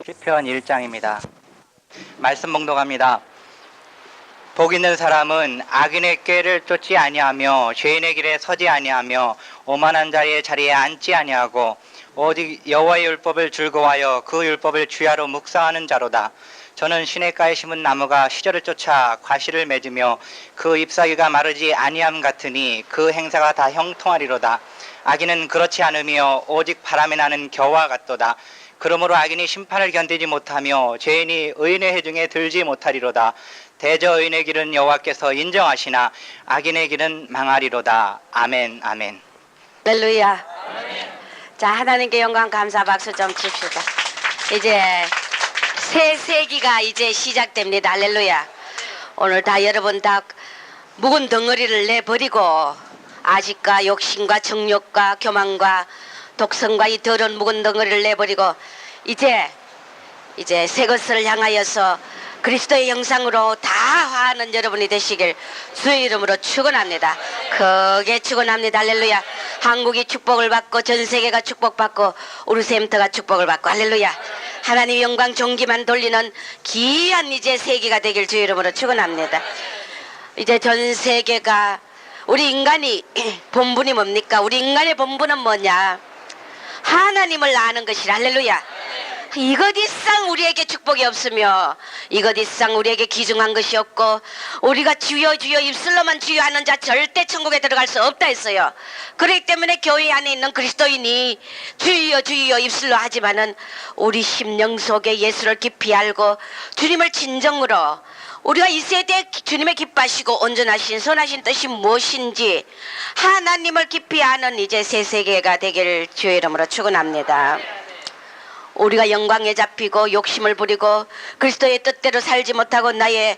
시편 1장입니다. 말씀 봉독합니다. 복 있는 사람은 악인의 꾀를 쫓지 아니하며 죄인의 길에 서지 아니하며 오만한 자의 자리에 앉지 아니하고 오직 여호와의 율법을 즐거워하여 그 율법을 주야로 묵상하는 자로다. 저는 시냇가에 심은 나무가 시절을 쫓아 과실을 맺으며 그 잎사귀가 마르지 아니함 같으니 그 행사가 다 형통하리로다. 악인은 그렇지 않으며 오직 바람에 나는 겨와 같도다. 그러므로 악인이 심판을 견디지 못하며 죄인이 의인의 해중에 들지 못하리로다. 대저 의인의 길은 여호와께서 인정하시나 악인의 길은 망하리로다. 아멘. 아멘. 할렐루야. 자, 하나님께 영광 감사 박수 좀 칩시다. 이제 새 세기가 이제 시작됩니다. 할렐루야. 오늘 다 여러분 다 묵은 덩어리를 내버리고 아직과 욕심과 정욕과 교만과 독성과 이 더러운 묵은 덩어리를 내버리고 이제 새 것을 향하여서 그리스도의 형상으로 다 화하는 여러분이 되시길 주의 이름으로 축원합니다. 크게 축원합니다. 할렐루야. 한국이 축복을 받고 전 세계가 축복받고 우르셈터가 축복을 받고 할렐루야. 하나님 영광 존귀만 돌리는 귀한 이제 세계가 되길 주의 이름으로 축원합니다. 이제 전 세계가 우리 인간이 본분이 뭡니까? 우리 인간의 본분은 뭐냐? 하나님을 아는 것이라. 할렐루야. 이것 이상 우리에게 축복이 없으며 이것 이상 우리에게 귀중한 것이 없고 우리가 주여 주여 입술로만 주여 하는 자 절대 천국에 들어갈 수 없다 했어요. 그렇기 때문에 교회 안에 있는 그리스도인이 주여 주여 입술로 하지만은 우리 심령 속에 예수를 깊이 알고 주님을 진정으로 우리가 이 세대에 주님의 기뻐하시고 온전하신 선하신 뜻이 무엇인지 하나님을 깊이 아는 이제 새 세계가 되기를 주의 이름으로 축원합니다. 우리가 영광에 잡히고 욕심을 부리고 그리스도의 뜻대로 살지 못하고 나의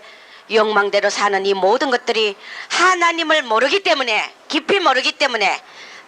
욕망대로 사는 이 모든 것들이 하나님을 모르기 때문에 깊이 모르기 때문에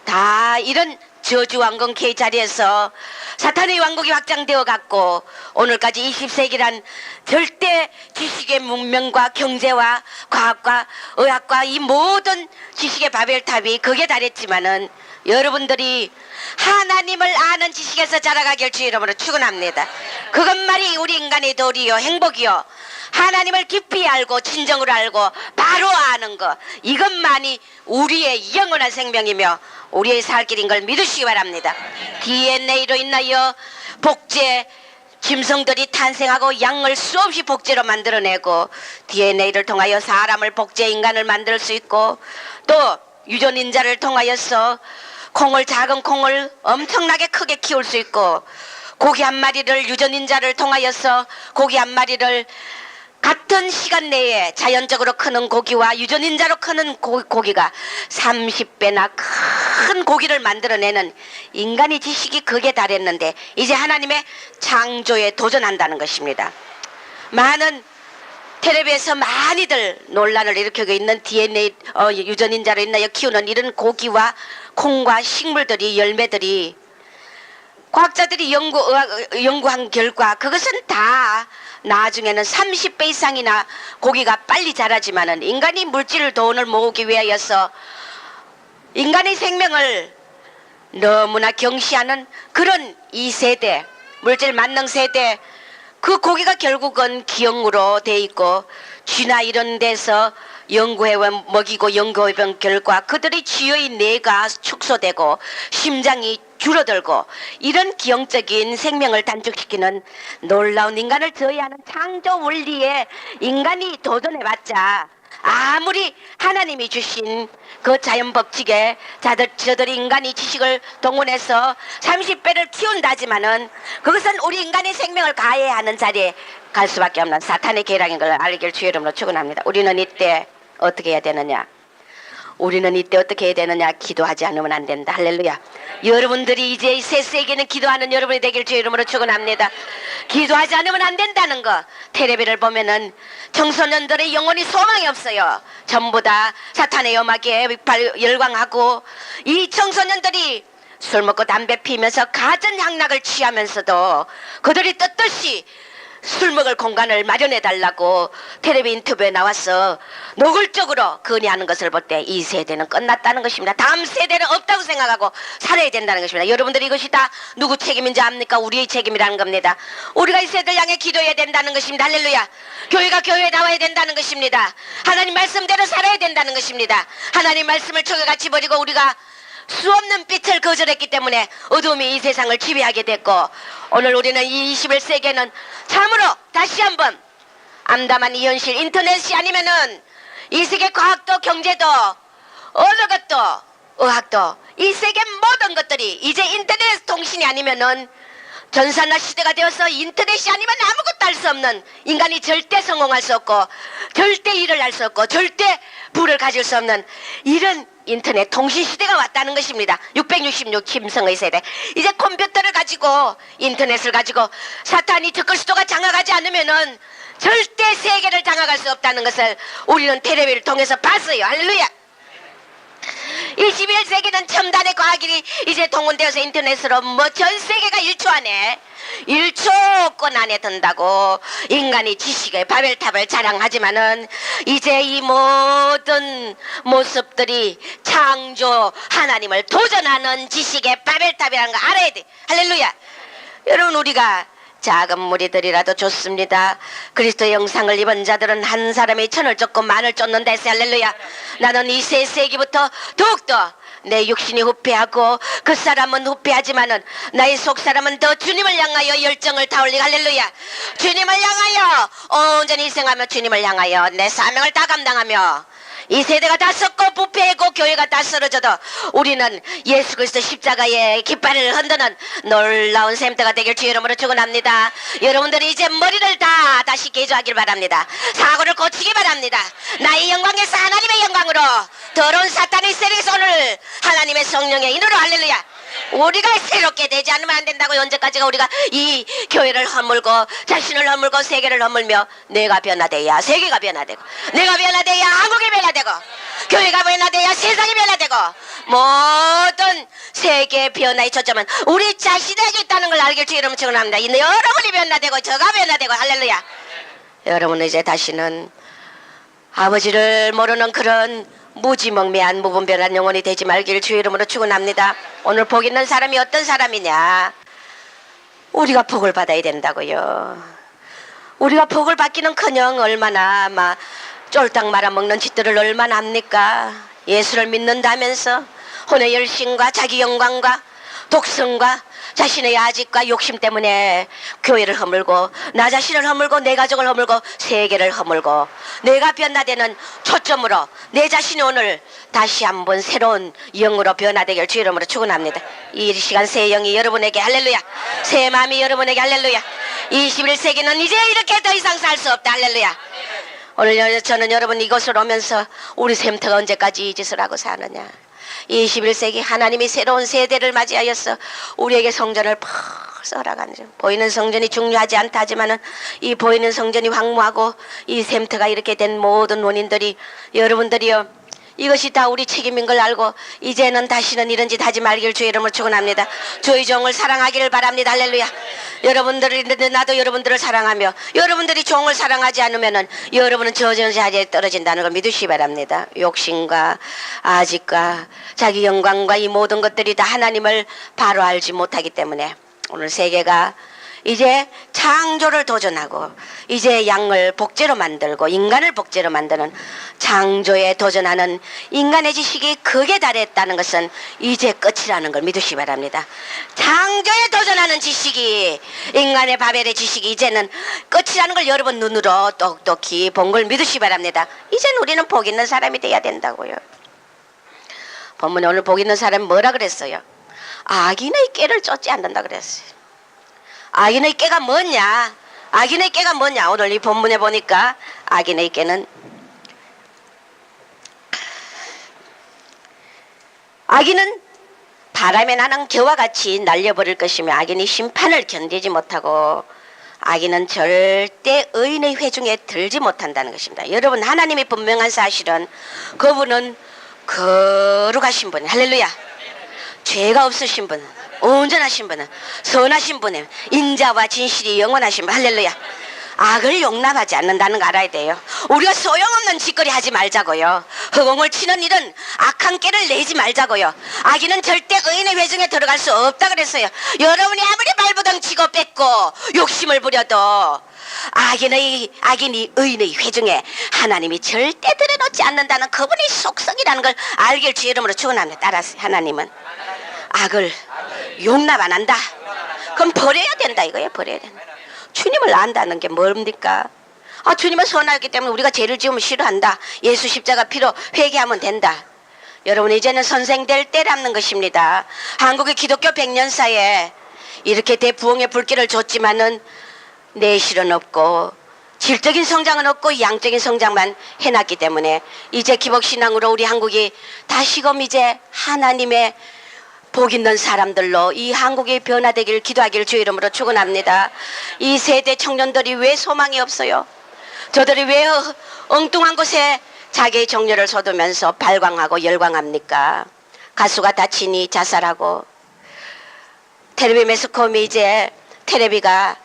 다 이런 저주 왕궁 자리에서 사탄의 왕국이 확장되어 갔고 오늘까지 20세기란 절대 지식의 문명과 경제와 과학과 의학과 이 모든 지식의 바벨탑이 극에 달했지만은 여러분들이 하나님을 아는 지식에서 자라가길 주의 이름으로 축원합니다. 그것만이 우리 인간의 도리요 행복이요 하나님을 깊이 알고 진정으로 알고 바로 아는 것 이것만이 우리의 영원한 생명이며 우리의 살 길인 걸 믿으시기 바랍니다. DNA로 인하여 복제 짐승들이 탄생하고 양을 수없이 복제로 만들어내고 DNA를 통하여 사람을 복제 인간을 만들 수 있고 또 유전인자를 통하여서 작은 콩을 엄청나게 크게 키울 수 있고 고기 한 마리를 유전인자를 통하여서 고기 한 마리를 같은 시간 내에 자연적으로 크는 고기와 유전인자로 크는 고기가 30배나 큰 고기를 만들어내는 인간의 지식이 극에 달했는데 이제 하나님의 창조에 도전한다는 것입니다. 많은 텔레비에서 많이들 논란을 일으키고 있는 DNA 유전인자로 인하여 키우는 이런 고기와 콩과 식물들이 열매들이 과학자들이 연구한 결과 그것은 다 나중에는 30배 이상이나 고기가 빨리 자라지만은 인간이 물질 돈을 모으기 위하여서 인간의 생명을 너무나 경시하는 그런 이 세대 물질 만능 세대 그 고기가 결국은 기형으로 돼 있고 쥐나 이런 데서 연구해 먹이고 연구해 본 결과 그들의 쥐의 뇌가 축소되고 심장이 줄어들고 이런 기형적인 생명을 단축시키는 놀라운 인간을 저해하는 창조 원리에 인간이 도전해봤자 아무리 하나님이 주신 그 자연 법칙에 저들이 인간이 지식을 동원해서 30배를 키운다지만은 그것은 우리 인간의 생명을 가해하는 자리에 갈 수밖에 없는 사탄의 계략인 걸 알길 주의 이름으로 축원합니다. 우리는 이때 어떻게 해야 되느냐? 우리는 이때 어떻게 해야 되느냐? 기도하지 않으면 안 된다. 할렐루야. 여러분들이 이제 새 세계는 기도하는 여러분이 되길 주의 이름으로 축원합니다. 기도하지 않으면 안 된다는 거. 텔레비를 보면은 청소년들의 영혼이 소망이 없어요. 전부 다 사탄의 염악에 열광하고 이 청소년들이 술 먹고 담배 피면서 가전 향락을 취하면서도 그들이 떳떳이 술 먹을 공간을 마련해 달라고 텔레비 인터뷰에 나와서 노골적으로 건의하는 것을 볼 때 이 세대는 끝났다는 것입니다. 다음 세대는 없다고 생각하고 살아야 된다는 것입니다. 여러분들이 이것이 다 누구 책임인지 압니까? 우리의 책임이라는 겁니다. 우리가 이 세대를 향해 기도해야 된다는 것입니다. 할렐루야. 교회가 교회에 나와야 된다는 것입니다. 하나님 말씀대로 살아야 된다는 것입니다. 하나님 말씀을 척같이 버리고 우리가 수없는 빛을 거절했기 때문에 어둠이 이 세상을 지배하게 됐고, 오늘 우리는 이 21세기에는 참으로 다시 한번 암담한 이 현실, 인터넷이 아니면은 이 세계 과학도 경제도 어느 것도 의학도 이 세계 모든 것들이 이제 인터넷 통신이 아니면은 전산화 시대가 되어서 인터넷이 아니면 아무것도 할 수 없는, 인간이 절대 성공할 수 없고 절대 일을 할 수 없고 절대 부를 가질 수 없는 이런 인터넷 통신 시대가 왔다는 것입니다. 666 김성의 세대. 이제 컴퓨터를 가지고 인터넷을 가지고 사탄이 적그리스도가 장악하지 않으면은 절대 세계를 장악할 수 없다는 것을 우리는 텔레비를 통해서 봤어요. 할렐루야. 21세기는 첨단의 과학이 이제 동원되어서 인터넷으로 뭐 전 세계가 1초 안에 1초권 안에 든다고 인간이 지식의 바벨탑을 자랑하지만은 이제 이 모든 모습들이 창조 하나님을 도전하는 지식의 바벨탑이라는 거 알아야 돼. 할렐루야. 여러분, 우리가 작은 무리들이라도 좋습니다. 그리스도의 영상을 입은 자들은 한 사람이 천을 쫓고 만을 쫓는다 했어요. 할렐루야. 나는 이 세기부터 더욱더 내 육신이 후패하고 그 사람은 후패하지만은 나의 속 사람은 더 주님을 향하여 열정을 타올리고, 할렐루야. 주님을 향하여 온전히 희생하며 주님을 향하여 내 사명을 다 감당하며, 이 세대가 다 썩고 부패하고 교회가 다 쓰러져도 우리는 예수 그리스도 십자가의 깃발을 흔드는 놀라운 샘터가 되길 주의 이름으로 축원합니다. 여러분들이 이제 머리를 다 다시 개조하길 바랍니다. 사고를 고치기 바랍니다. 나의 영광에서 하나님의 영광으로, 더러운 사탄의 세력에서 오늘 하나님의 성령의 인으로, 할렐루야. 우리가 새롭게 되지 않으면 안 된다고. 언제까지가 우리가 이 교회를 허물고 자신을 허물고 세계를 허물며 내가 변화돼야 세계가 변화되고, 내가 변화돼야 한국이 변화되고, 교회가 변화돼야 세상이 변화되고, 모든 세계의 변화의 초점은 우리 자신에게 있다는 걸 알길 주의 이름으로 축원합니다. 여러분이 변화되고 저가 변화되고, 할렐루야. 여러분은 이제 다시는 아버지를 모르는 그런 무지몽매한 무분별한 영혼이 되지 말기를 주의 이름으로 축원합니다. 오늘 복 있는 사람이 어떤 사람이냐? 우리가 복을 받아야 된다고요. 우리가 복을 받기는커녕 얼마나 막 쫄딱 말아먹는 짓들을 얼마나 합니까? 예수를 믿는다면서 혼의 열심과 자기 영광과 독성과 자신의 아집과 욕심 때문에 교회를 허물고 나 자신을 허물고 내 가족을 허물고 세계를 허물고, 내가 변화되는 초점으로 내 자신이 오늘 다시 한번 새로운 영으로 변화되길 주의 이름으로 축원합니다. 이 시간 새 영이 여러분에게, 할렐루야. 새 마음이 여러분에게, 할렐루야. 21세기는 이제 이렇게 더 이상 살 수 없다. 할렐루야. 오늘 저는 여러분 이곳을 오면서 우리 샘터가 언제까지 이 짓을 하고 사느냐, 21세기 하나님이 새로운 세대를 맞이하여서 우리에게 성전을 벌써 허락하는 중. 보이는 성전이 중요하지 않다 하지만은 이 보이는 성전이 황무하고 이 샘터가 이렇게 된 모든 원인들이, 여러분들이요, 이것이 다 우리 책임인 걸 알고 이제는 다시는 이런 짓 하지 말길 주의 이름으로 축원합니다. 주의 종을 사랑하기를 바랍니다. 할렐루야. 여러분들이, 나도 여러분들을 사랑하며 여러분들이 종을 사랑하지 않으면은 여러분은 저전 자리에 떨어진다는 걸 믿으시기 바랍니다. 욕심과 아집과 자기 영광과 이 모든 것들이 다 하나님을 바로 알지 못하기 때문에 오늘 세계가 이제 창조를 도전하고 이제 양을 복제로 만들고 인간을 복제로 만드는 창조에 도전하는 인간의 지식이 극에 달했다는 것은 이제 끝이라는 걸 믿으시기 바랍니다. 창조에 도전하는 지식이, 인간의 바벨의 지식이 이제는 끝이라는 걸 여러분 눈으로 똑똑히 본 걸 믿으시기 바랍니다. 이제는 우리는 복 있는 사람이 돼야 된다고요. 본문에 오늘 복 있는 사람이 뭐라 그랬어요? 악인의 꾀를 쫓지 않는다 그랬어요. 악인의 꾀가 뭐냐? 악인의 꾀가 뭐냐? 오늘 이 본문에 보니까 악인의 꾀는, 악인은 바람에 나는 겨와 같이 날려버릴 것이며 악인이 심판을 견디지 못하고 악인은 절대 의인의 회중에 들지 못한다는 것입니다. 여러분, 하나님의 분명한 사실은 그분은 거룩하신 분, 할렐루야. 죄가 없으신 분, 온전하신 분은, 선하신 분은, 인자와 진실이 영원하신 분, 할렐루야. 악을 용납하지 않는다는 거 알아야 돼요. 우리가 소용없는 짓거리 하지 말자고요. 허공을 치는 일은 악한 깨를 내지 말자고요. 악인은 절대 의인의 회중에 들어갈 수 없다 그랬어요. 여러분이 아무리 발부둥 치고 뺏고 욕심을 부려도 악인이 의인의 회중에 하나님이 절대 들여놓지 않는다는 그분의 속성이라는 걸 알길 주 이름으로 축원합니다. 따라서 하나님은 악을 용납 안 한다. 그럼 버려야 된다 이거예요. 버려야 된다. 주님을 안다는 게 뭡니까? 주님은 선하기 때문에 우리가 죄를 지으면 싫어한다. 예수 십자가 피로 회개하면 된다. 여러분 이제는 선생 될 때라는 것입니다. 한국의 기독교 100년사에 이렇게 대부흥의 불길을 줬지만은 내실은 없고 질적인 성장은 없고 양적인 성장만 해놨기 때문에 이제 기복신앙으로 우리 한국이 다시금 이제 하나님의 복 있는 사람들로 이 한국이 변화되기를 기도하기를 주 이름으로 축원합니다. 이 세대 청년들이 왜 소망이 없어요? 저들이 왜 엉뚱한 곳에 자기의 정열을 쏟으면서 발광하고 열광합니까? 가수가 다치니 자살하고 텔레비 매스컴이 이제 텔레비가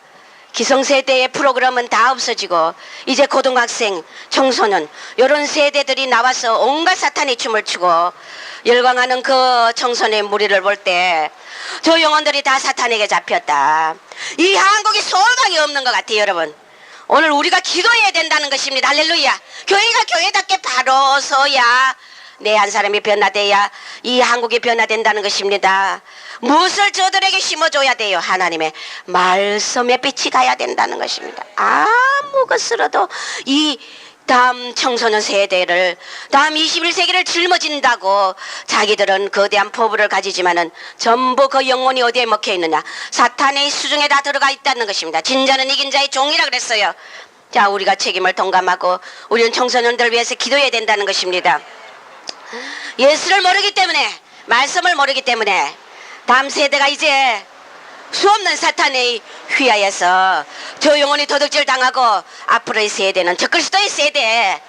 기성세대의 프로그램은 다 없어지고 이제 고등학생, 청소년 이런 세대들이 나와서 온갖 사탄의 춤을 추고 열광하는 그 청소년의 무리를 볼 때 저 영혼들이 다 사탄에게 잡혔다. 이 한국이 소망이 없는 것 같아요. 여러분 오늘 우리가 기도해야 된다는 것입니다. 할렐루야. 교회가 교회답게 바로 서야 내 한 사람이 변화돼야 이 한국이 변화된다는 것입니다. 무엇을 저들에게 심어줘야 돼요? 하나님의 말씀의 빛이 가야 된다는 것입니다. 아무 것으로도 이 다음 청소년 세대를 다음 21세기를 짊어진다고 자기들은 거대한 포부를 가지지만은 전부 그 영혼이 어디에 먹혀 있느냐? 사탄의 수중에 다 들어가 있다는 것입니다. 진자는 이긴 자의 종이라 그랬어요. 자, 우리가 책임을 동감하고 우리는 청소년들을 위해서 기도해야 된다는 것입니다. 예수를 모르기 때문에 말씀을 모르기 때문에 다음 세대가 이제 수없는 사탄의 휘하에서 저 영혼이 도둑질 당하고 앞으로의 세대는 적그리스도의 세대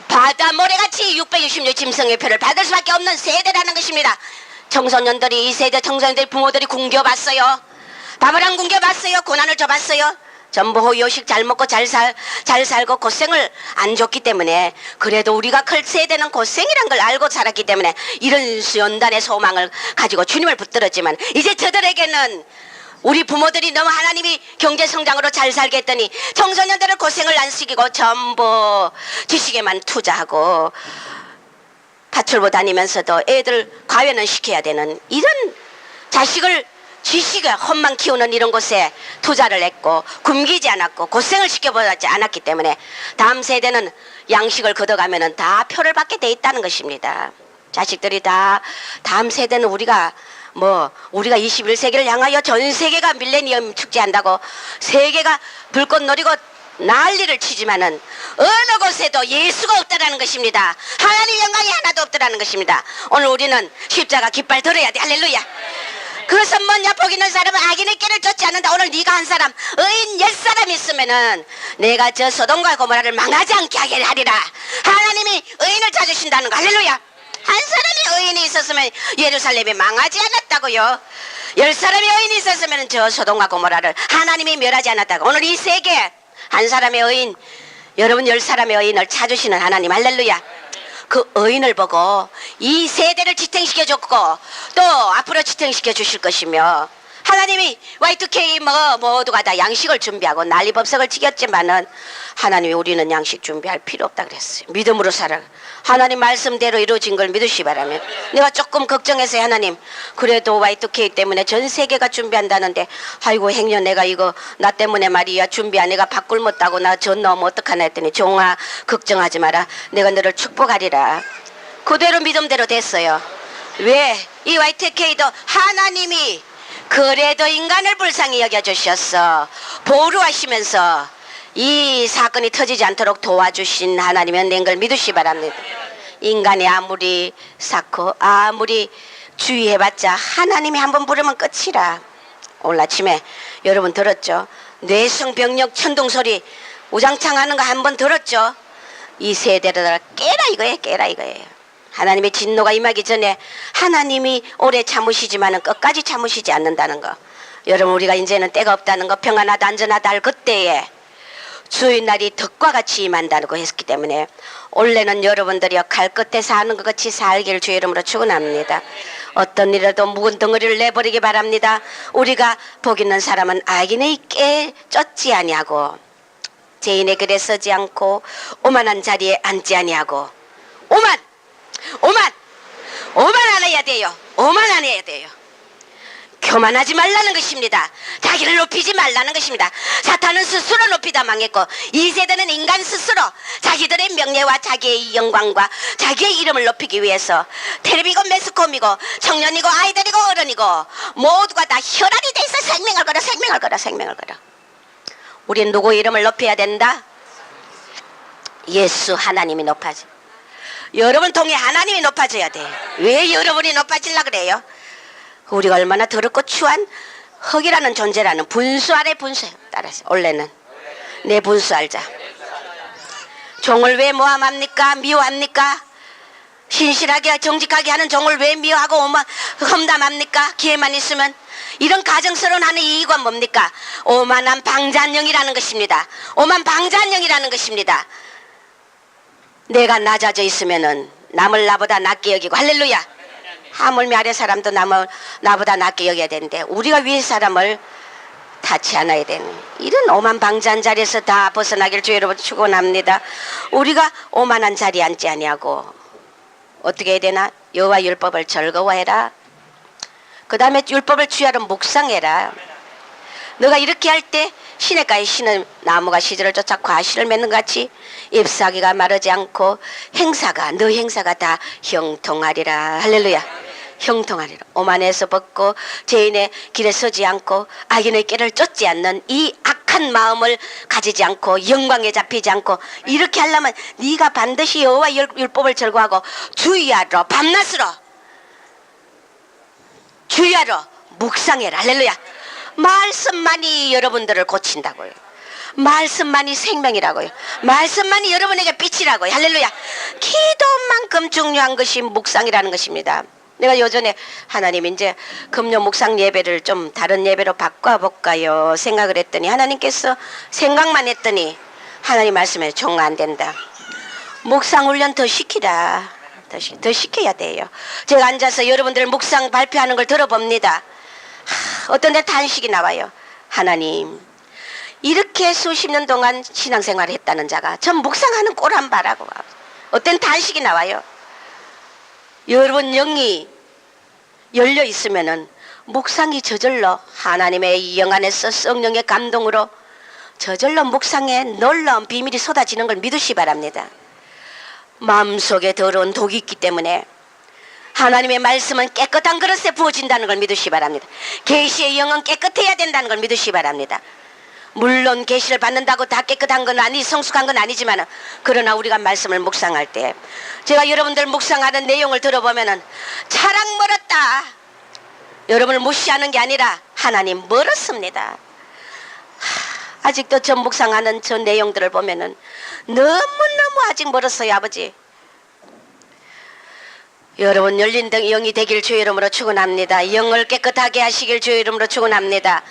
바다 모래같이 666 짐승의 표를 받을 수밖에 없는 세대라는 것입니다. 청소년들이 이 세대 청소년들이 부모들이 굶겨봤어요. 밥을 안 굶겨봤어요. 고난을 줘봤어요. 전부 호요식 잘 먹고 잘 살고 고생을 안 줬기 때문에 그래도 우리가 클 세대는 고생이란 걸 알고 살았기 때문에 이런 연단의 소망을 가지고 주님을 붙들었지만 이제 저들에게는 우리 부모들이 너무 하나님이 경제성장으로 잘 살게 했더니 청소년들을 고생을 안 시키고 전부 지식에만 투자하고 파출부 다니면서도 애들 과외는 시켜야 되는 이런 자식을 지식에 헛만 키우는 이런 곳에 투자를 했고 굶기지 않았고 고생을 시켜보지 않았기 때문에 다음 세대는 양식을 걷어가면 다 표를 받게 돼 있다는 것입니다. 자식들이 다 다음 세대는 우리가 21세기를 향하여 전 세계가 밀레니엄 축제한다고 세계가 불꽃 노리고 난리를 치지만은 어느 곳에도 예수가 없다라는 것입니다. 하나님 영광이 하나도 없다라는 것입니다. 오늘 우리는 십자가 깃발 들어야 돼. 할렐루야. 그것은 뭐냐? 복 있는 사람은 악인의 길을 쫓지 않는다. 오늘 네가 한 사람 의인 10사람 있으면은 내가 저 소돔과 고모라를 망하지 않게 하게 하리라. 하나님이 의인을 찾으신다는 거. 할렐루야. 한 사람이 의인이 있었으면 예루살렘이 망하지 않았다고요. 10사람이 의인이 있었으면 저 소돔과 고모라를 하나님이 멸하지 않았다고. 오늘 이 세계 한 사람의 의인, 여러분 10사람의 의인을 찾으시는 하나님. 할렐루야. 그 의인을 보고 이 세대를 지탱시켜 줬고 또 앞으로 지탱시켜 주실 것이며 하나님이 Y2K 모두가 다 양식을 준비하고 난리법석을 지켰지만은 하나님이 우리는 양식 준비할 필요 없다 그랬어요. 믿음으로 살아. 하나님 말씀대로 이루어진 걸 믿으시 바라면 내가 조금 걱정해서 하나님 그래도 Y2K 때문에 전 세계가 준비한다는데 아이고 행여 내가 이거 나 때문에 말이야 준비야 내가 밥 굶었다고 나 전 넣으면 어떡하나 했더니 종아 걱정하지 마라 내가 너를 축복하리라. 그대로 믿음대로 됐어요. 왜? 이 Y2K도 하나님이 그래도 인간을 불쌍히 여겨주셨어. 보루하시면서 이 사건이 터지지 않도록 도와주신 하나님은 낸 걸 믿으시 바랍니다. 인간이 아무리 쌓고 아무리 주의해봤자 하나님이 한번 부르면 끝이라. 오늘 아침에 여러분 들었죠? 뇌성병력 천둥소리 우장창 하는 거 한번 들었죠? 이 세대를 깨라 이거예요. 깨라 이거예요. 하나님의 진노가 임하기 전에 하나님이 오래 참으시지만은 끝까지 참으시지 않는다는 거. 여러분 우리가 이제는 때가 없다는 거 평안하다 안전하다 할 그때에 주일날이 덕과 같이 임한다고 했기 때문에 올해는 여러분들이요 칼 끝에 사는 것 같이 살기를 주의 이름으로 축원합니다. 어떤 일에도 묵은 덩어리를 내버리기 바랍니다. 우리가 복 있는 사람은 악인의 깨 쫓지 아니하고 죄인의 글에 서지 않고 오만한 자리에 앉지 아니하고 오만 안 해야 돼요. 오만 안 해야 돼요. 교만하지 말라는 것입니다. 자기를 높이지 말라는 것입니다. 사탄은 스스로 높이다 망했고 이 세대는 인간 스스로 자기들의 명예와 자기의 영광과 자기의 이름을 높이기 위해서 텔레비고 매스컴이고 청년이고 아이들이고 어른이고 모두가 다 혈안이 돼 있어 생명을 걸어. 우리는 누구 이름을 높여야 된다? 예수 하나님이 높아져. 여러분 통해 하나님이 높아져야 돼. 왜 여러분이 높아지려고 그래요? 우리가 얼마나 더럽고 추한 흙이라는 존재라는 분수 아래 분수 따라서 원래는 내 분수 알자. 종을 왜 모함합니까? 미워합니까? 신실하게 정직하게 하는 종을 왜 미워하고 험담합니까? 기회만 있으면 이런 가정스러운 하는 이유가 뭡니까? 오만한 방자한영이라는 것입니다. 오만 방자한영이라는 것입니다. 내가 낮아져 있으면은 남을 나보다 낮게 여기고 할렐루야. 하물며 아래 사람도 나보다 낮게 여겨야 되는데 우리가 위에 사람을 닿지 않아야 되는 이런 오만 방자한 자리에서 다 벗어나길 주의 이름으로 축원합니다. 우리가 오만한 자리에 앉지 아니하고 어떻게 해야 되나? 여호와 율법을 즐거워해라. 그 다음에 율법을 주야로 묵상해라. 너가 이렇게 할 때 시냇가에 시는 나무가 시절을 쫓아 과실을 맺는 것 같이 잎사귀가 마르지 않고 너 행사가 다 형통하리라. 할렐루야. 형통하리라. 오만에서 벗고 죄인의 길에 서지 않고 악인의 길을 쫓지 않는 이 악한 마음을 가지지 않고 영광에 잡히지 않고 이렇게 하려면 네가 반드시 여호와 율법을 즐거워하고 주야로 밤낮으로 묵상해라. 할렐루야. 말씀만이 여러분들을 고친다고요. 말씀만이 생명이라고요. 말씀만이 여러분에게 빛이라고요. 할렐루야. 기도만큼 중요한 것이 묵상이라는 것입니다. 내가 요전에 하나님 이제 금요 묵상 예배를 좀 다른 예배로 바꿔볼까요 생각을 했더니 하나님께서 생각만 했더니 하나님 말씀에 종 안 된다. 묵상 훈련 더 시키라. 더 시켜야 돼요. 제가 앉아서 여러분들 묵상 발표하는 걸 들어봅니다. 어떤 데 단식이 나와요. 하나님 이렇게 수십 년 동안 신앙생활을 했다는 자가 전 묵상하는 꼴 한 바라고 어떤 단식이 나와요. 여러분 영이 열려 있으면은 묵상이 저절로 하나님의 영 안에서 성령의 감동으로 저절로 묵상에 놀라운 비밀이 쏟아지는 걸 믿으시 바랍니다. 마음속에 더러운 독이 있기 때문에 하나님의 말씀은 깨끗한 그릇에 부어진다는 걸 믿으시 바랍니다. 계시의 영은 깨끗해야 된다는 걸 믿으시 바랍니다. 물론 계시를 받는다고 다 깨끗한 건 성숙한 건 아니지만 그러나 우리가 말씀을 묵상할 때 제가 여러분들 묵상하는 내용을 들어보면은 차랑 멀었다. 여러분을 무시하는 게 아니라 하나님 멀었습니다. 아직도 저 묵상하는 저 내용들을 보면은 너무너무 아직 멀었어요. 아버지 여러분 열린 영이 되길 주의 이름으로 축원합니다. 영을 깨끗하게 하시길 주의 이름으로 축원합니다.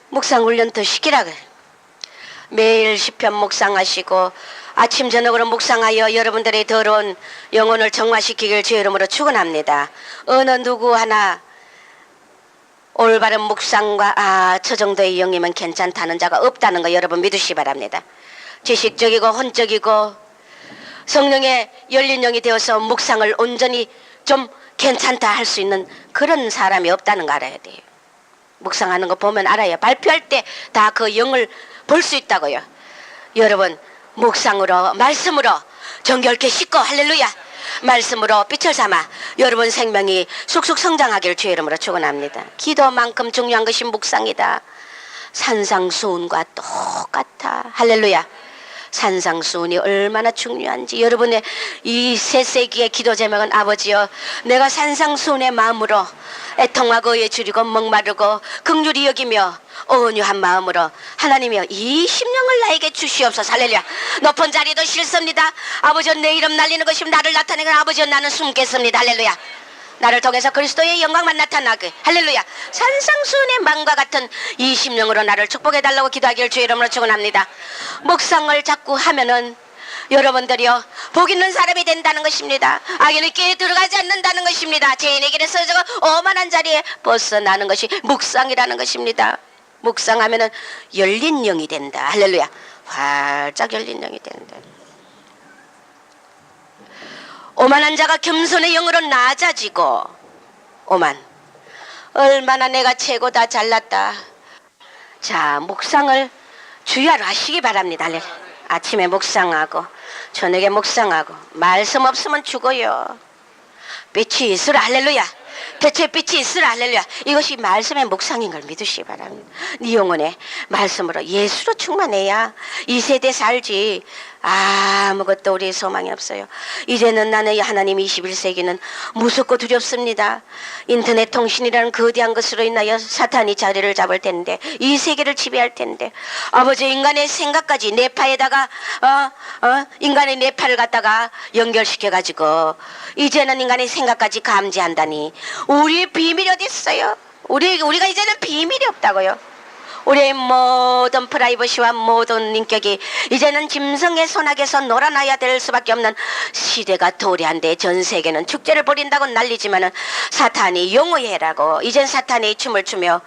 묵상 훈련 더 시키라 그래. 매일 시편 묵상하시고 아침 저녁으로 묵상하여 여러분들의 더러운 영혼을 정화시키길 주의 이름으로 축원합니다. 어느 누구 하나 올바른 묵상과 저 정도의 영이면 괜찮다는 자가 없다는 거 여러분 믿으시기 바랍니다. 지식적이고 혼적이고 성령의 열린 영이 되어서 묵상을 온전히 좀 괜찮다 할 수 있는 그런 사람이 없다는 거 알아야 돼요. 묵상하는 거 보면 알아요. 발표할 때 다 그 영을 볼 수 있다고요. 여러분 묵상으로 말씀으로 정결케 씻고 할렐루야 말씀으로 빛을 삼아 여러분 생명이 쑥쑥 성장하기를 주의 이름으로 축원합니다. 기도만큼 중요한 것이 묵상이다. 산상수훈과 똑같아. 할렐루야. 산상수훈이 얼마나 중요한지 여러분의 이 새 세기의 기도 제목은 아버지여 내가 산상수훈의 마음으로 애통하고 의에 줄이고 목마르고 긍휼히 여기며 온유한 마음으로 하나님이여 이 심령을 나에게 주시옵소서. 할렐루야. 높은 자리도 싫습니다. 아버지여 내 이름 날리는 것이면 나를 나타내는 아버지여 나는 숨겠습니다. 할렐루야. 나를 통해서 그리스도의 영광만 나타나게 할렐루야. 산상수훈의 망과 같은 20년으로 나를 축복해달라고 기도하기를 주의 이름으로 축원합니다. 묵상을 자꾸 하면은 여러분들이요 복 있는 사람이 된다는 것입니다. 악인의 길에 들어가지 않는다는 것입니다. 죄인의 길에 서져가 오만한 자리에 벗어나는 것이 묵상이라는 것입니다. 묵상하면은 열린 영이 된다. 할렐루야. 활짝 열린 영이 된다. 오만한 자가 겸손의 영으로 낮아지고 오만 얼마나 내가 최고다 잘났다. 자 묵상을 주야로 하시기 바랍니다. 할렐루야. 아침에 묵상하고 저녁에 묵상하고 말씀 없으면 죽어요. 빛이 있으라 할렐루야. 대체 빛이 있으라 할렐루야. 이것이 말씀의 묵상인 걸 믿으시기 바랍니다. 네 영혼에 말씀으로 예수로 충만해야 이 세대 살지 아무것도 우리의 소망이 없어요. 이제는 나는 하나님 21세기는 무섭고 두렵습니다. 인터넷 통신이라는 거대한 것으로 인하여 사탄이 자리를 잡을 텐데 이 세계를 지배할 텐데 아버지 인간의 생각까지 뇌파에다가 인간의 뇌파를 갖다가 연결시켜 가지고 이제는 인간의 생각까지 감지한다니 우리의 비밀이 어디 있어요? 우리가 이제는 비밀이 없다고요. 우리의 모든 프라이버시와 모든 인격이 이제는 짐승의 손아귀에서 놀아나야 될 수밖에 없는 시대가 도래한데 전 세계는 축제를 벌인다고 난리지만은 사탄이 용어해라고 이젠 사탄이 춤을 추며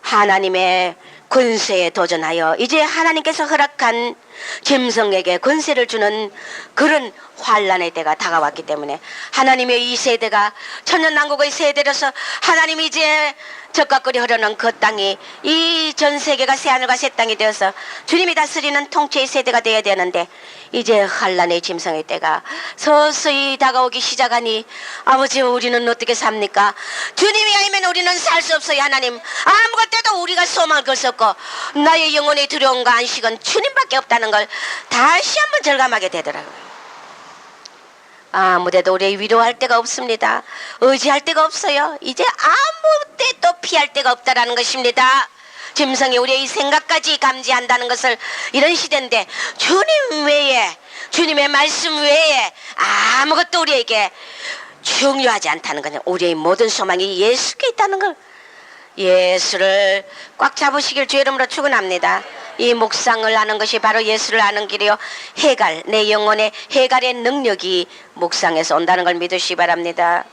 하나님의 권세에 도전하여 이제 하나님께서 허락한 짐승에게 권세를 주는 그런 환란의 때가 다가왔기 때문에 하나님의 이 세대가 천년왕국의 세대로서 하나님이 이제 적각거리 흐르는 그 땅이 이 전 세계가 새하늘과 새 땅이 되어서 주님이 다스리는 통치의 세대가 되어야 되는데 이제 환란의 짐승의 때가 서서히 다가오기 시작하니 아버지 우리는 어떻게 삽니까? 주님이 아니면 우리는 살 수 없어요. 하나님 아무것도 우리가 소망을 걸 수 없고 나의 영혼의 두려움과 안식은 주님밖에 없다는 걸 다시 한번 절감하게 되더라고요. 아무데도 우리 위로할 데가 없습니다. 의지할 데가 없어요. 이제 아무 데도 피할 데가 없다라는 것입니다. 짐승이 우리의 생각까지 감지한다는 것을 이런 시대인데 주님 외에 주님의 말씀 외에 아무것도 우리에게 중요하지 않다는 거죠. 우리의 모든 소망이 예수께 있다는 걸 예수를 꽉 잡으시길 주의 이름으로 축원합니다. 이 묵상을 하는 것이 바로 예수를 아는 길이요 해갈 내 영혼의 해갈의 능력이 묵상에서 온다는 걸 믿으시기 바랍니다.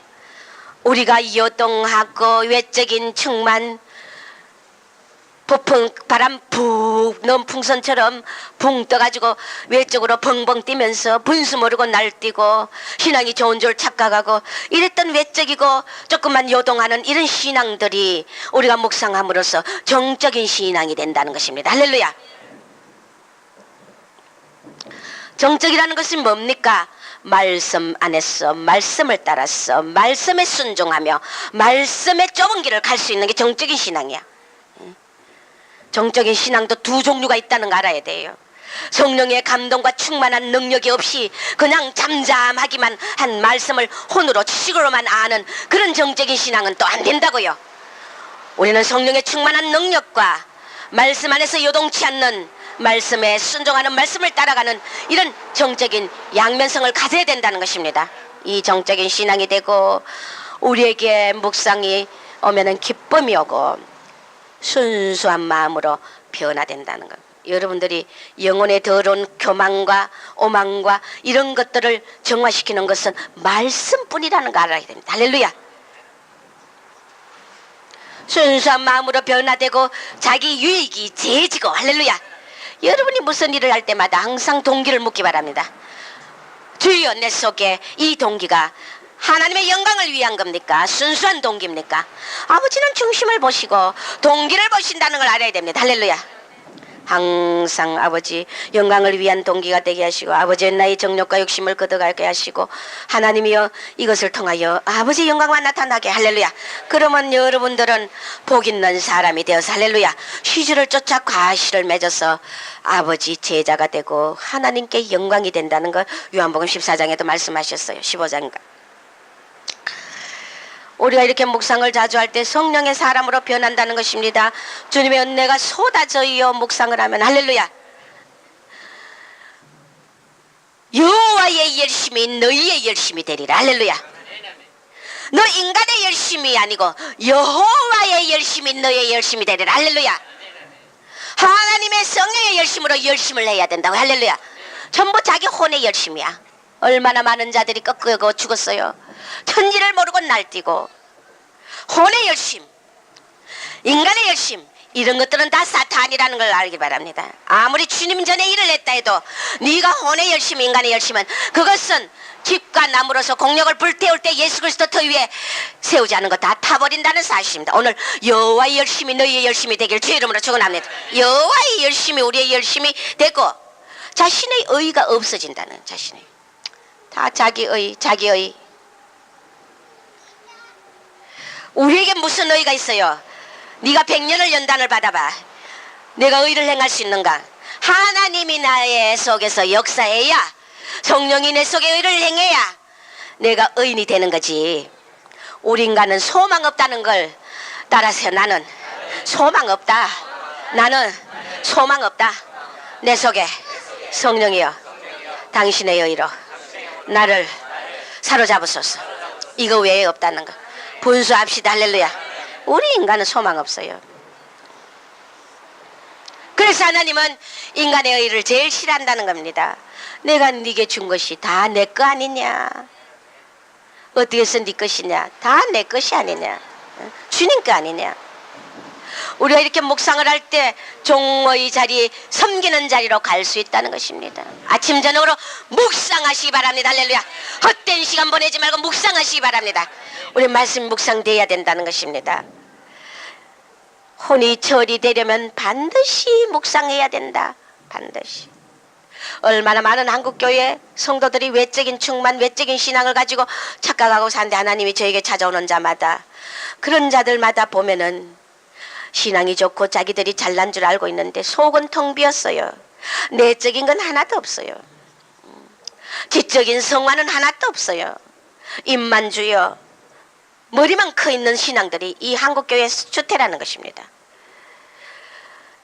우리가 요동하고 외적인 충만 폭풍 바람 푹 넣은 풍선처럼 붕 떠가지고 외적으로 벙벙 뛰면서 분수 모르고 날뛰고 신앙이 좋은 줄 착각하고 이랬던 외적이고 조금만 요동하는 이런 신앙들이 우리가 묵상함으로써 정적인 신앙이 된다는 것입니다. 할렐루야. 정적이라는 것은 뭡니까? 말씀 안에서 말씀을 따라서 말씀에 순종하며 말씀의 좁은 길을 갈 수 있는 게 정적인 신앙이야. 정적인 신앙도 두 종류가 있다는 거 알아야 돼요. 성령의 감동과 충만한 능력이 없이 그냥 잠잠하기만 한 말씀을 혼으로 지식으로만 아는 그런 정적인 신앙은 또 안 된다고요. 우리는 성령의 충만한 능력과 말씀 안에서 요동치 않는 말씀에 순종하는 말씀을 따라가는 이런 정적인 양면성을 가져야 된다는 것입니다. 이 정적인 신앙이 되고 우리에게 묵상이 오면은 기쁨이 오고 순수한 마음으로 변화된다는 것. 여러분들이 영혼의 더러운 교만과 오만과 이런 것들을 정화시키는 것은 말씀뿐이라는 거 알아야 됩니다. 할렐루야. 순수한 마음으로 변화되고 자기 유익이 재지고 할렐루야. 여러분이 무슨 일을 할 때마다 항상 동기를 묻기 바랍니다. 주여 내 속에 이 동기가 하나님의 영광을 위한 겁니까? 순수한 동기입니까? 아버지는 중심을 보시고 동기를 보신다는 걸 알아야 됩니다. 할렐루야. 항상 아버지 영광을 위한 동기가 되게 하시고 아버지의 나의 정욕과 욕심을 걷어가게 하시고 하나님이여 이것을 통하여 아버지 영광만 나타나게 할렐루야. 그러면 여러분들은 복 있는 사람이 되어서 할렐루야 시주를 쫓아 과실을 맺어서 아버지 제자가 되고 하나님께 영광이 된다는 걸 요한복음 14장에도 말씀하셨어요. 15장인가. 우리가 이렇게 묵상을 자주 할 때 성령의 사람으로 변한다는 것입니다. 주님의 은혜가 쏟아져요. 묵상을 하면 할렐루야. 여호와의 열심이 너희의 열심이 되리라. 할렐루야. 너 인간의 열심이 아니고 여호와의 열심이 너의 열심이 되리라. 할렐루야. 하나님의 성령의 열심으로 열심을 해야 된다고. 할렐루야. 전부 자기 혼의 열심이야. 얼마나 많은 자들이 꺾이고 죽었어요. 천지를 모르고 날뛰고. 혼의 열심, 인간의 열심, 이런 것들은 다 사탄이라는 걸 알기 바랍니다. 아무리 주님 전에 일을 했다 해도 네가 혼의 열심, 인간의 열심은 그것은 집과 나무로서 공력을 불태울 때 예수 그리스도 터 위에 세우지 않은 거 다 타버린다는 사실입니다. 오늘 여호와의 열심이 너희의 열심이 되길 주의 이름으로 축원합니다. 여호와의 열심이 우리의 열심이 되고 자신의 의의가 없어진다는, 자신의 다 자기의. 우리에게 무슨 의의가 있어요? 네가 100년을 연단을 받아봐. 내가 의를 행할 수 있는가? 하나님이 나의 속에서 역사해야, 성령이 내 속에 의를 행해야 내가 의인이 되는 거지. 우리 인간은 소망 없다는 걸 따라서 나는 소망 없다. 나는 소망 없다. 내 속에 성령이여 당신의 의로 나를 사로잡으소서. 이거 외에 없다는 거 분수합시다. 할렐루야. 우리 인간은 소망 없어요. 그래서 하나님은 인간의 의를 제일 싫어한다는 겁니다. 내가 네게 준 것이 다 내 거 아니냐? 어떻게 해서 네 것이냐? 다 내 것이 아니냐? 주님 거 아니냐? 우리가 이렇게 묵상을 할 때 종의 자리, 섬기는 자리로 갈 수 있다는 것입니다. 아침 저녁으로 묵상하시기 바랍니다. 할렐루야. 헛된 시간 보내지 말고 묵상하시기 바랍니다. 우리 말씀 묵상돼야 된다는 것입니다. 혼이 처리되려면 반드시 묵상해야 된다. 반드시. 얼마나 많은 한국교회 성도들이 외적인 충만, 외적인 신앙을 가지고 착각하고 사는데 하나님이 저에게 찾아오는 자마다, 그런 자들마다 보면은 신앙이 좋고 자기들이 잘난 줄 알고 있는데 속은 텅 비었어요. 내적인 건 하나도 없어요. 지적인 성화는 하나도 없어요. 입만 주여 머리만 커 있는 신앙들이 이 한국교회의 주태라는 것입니다.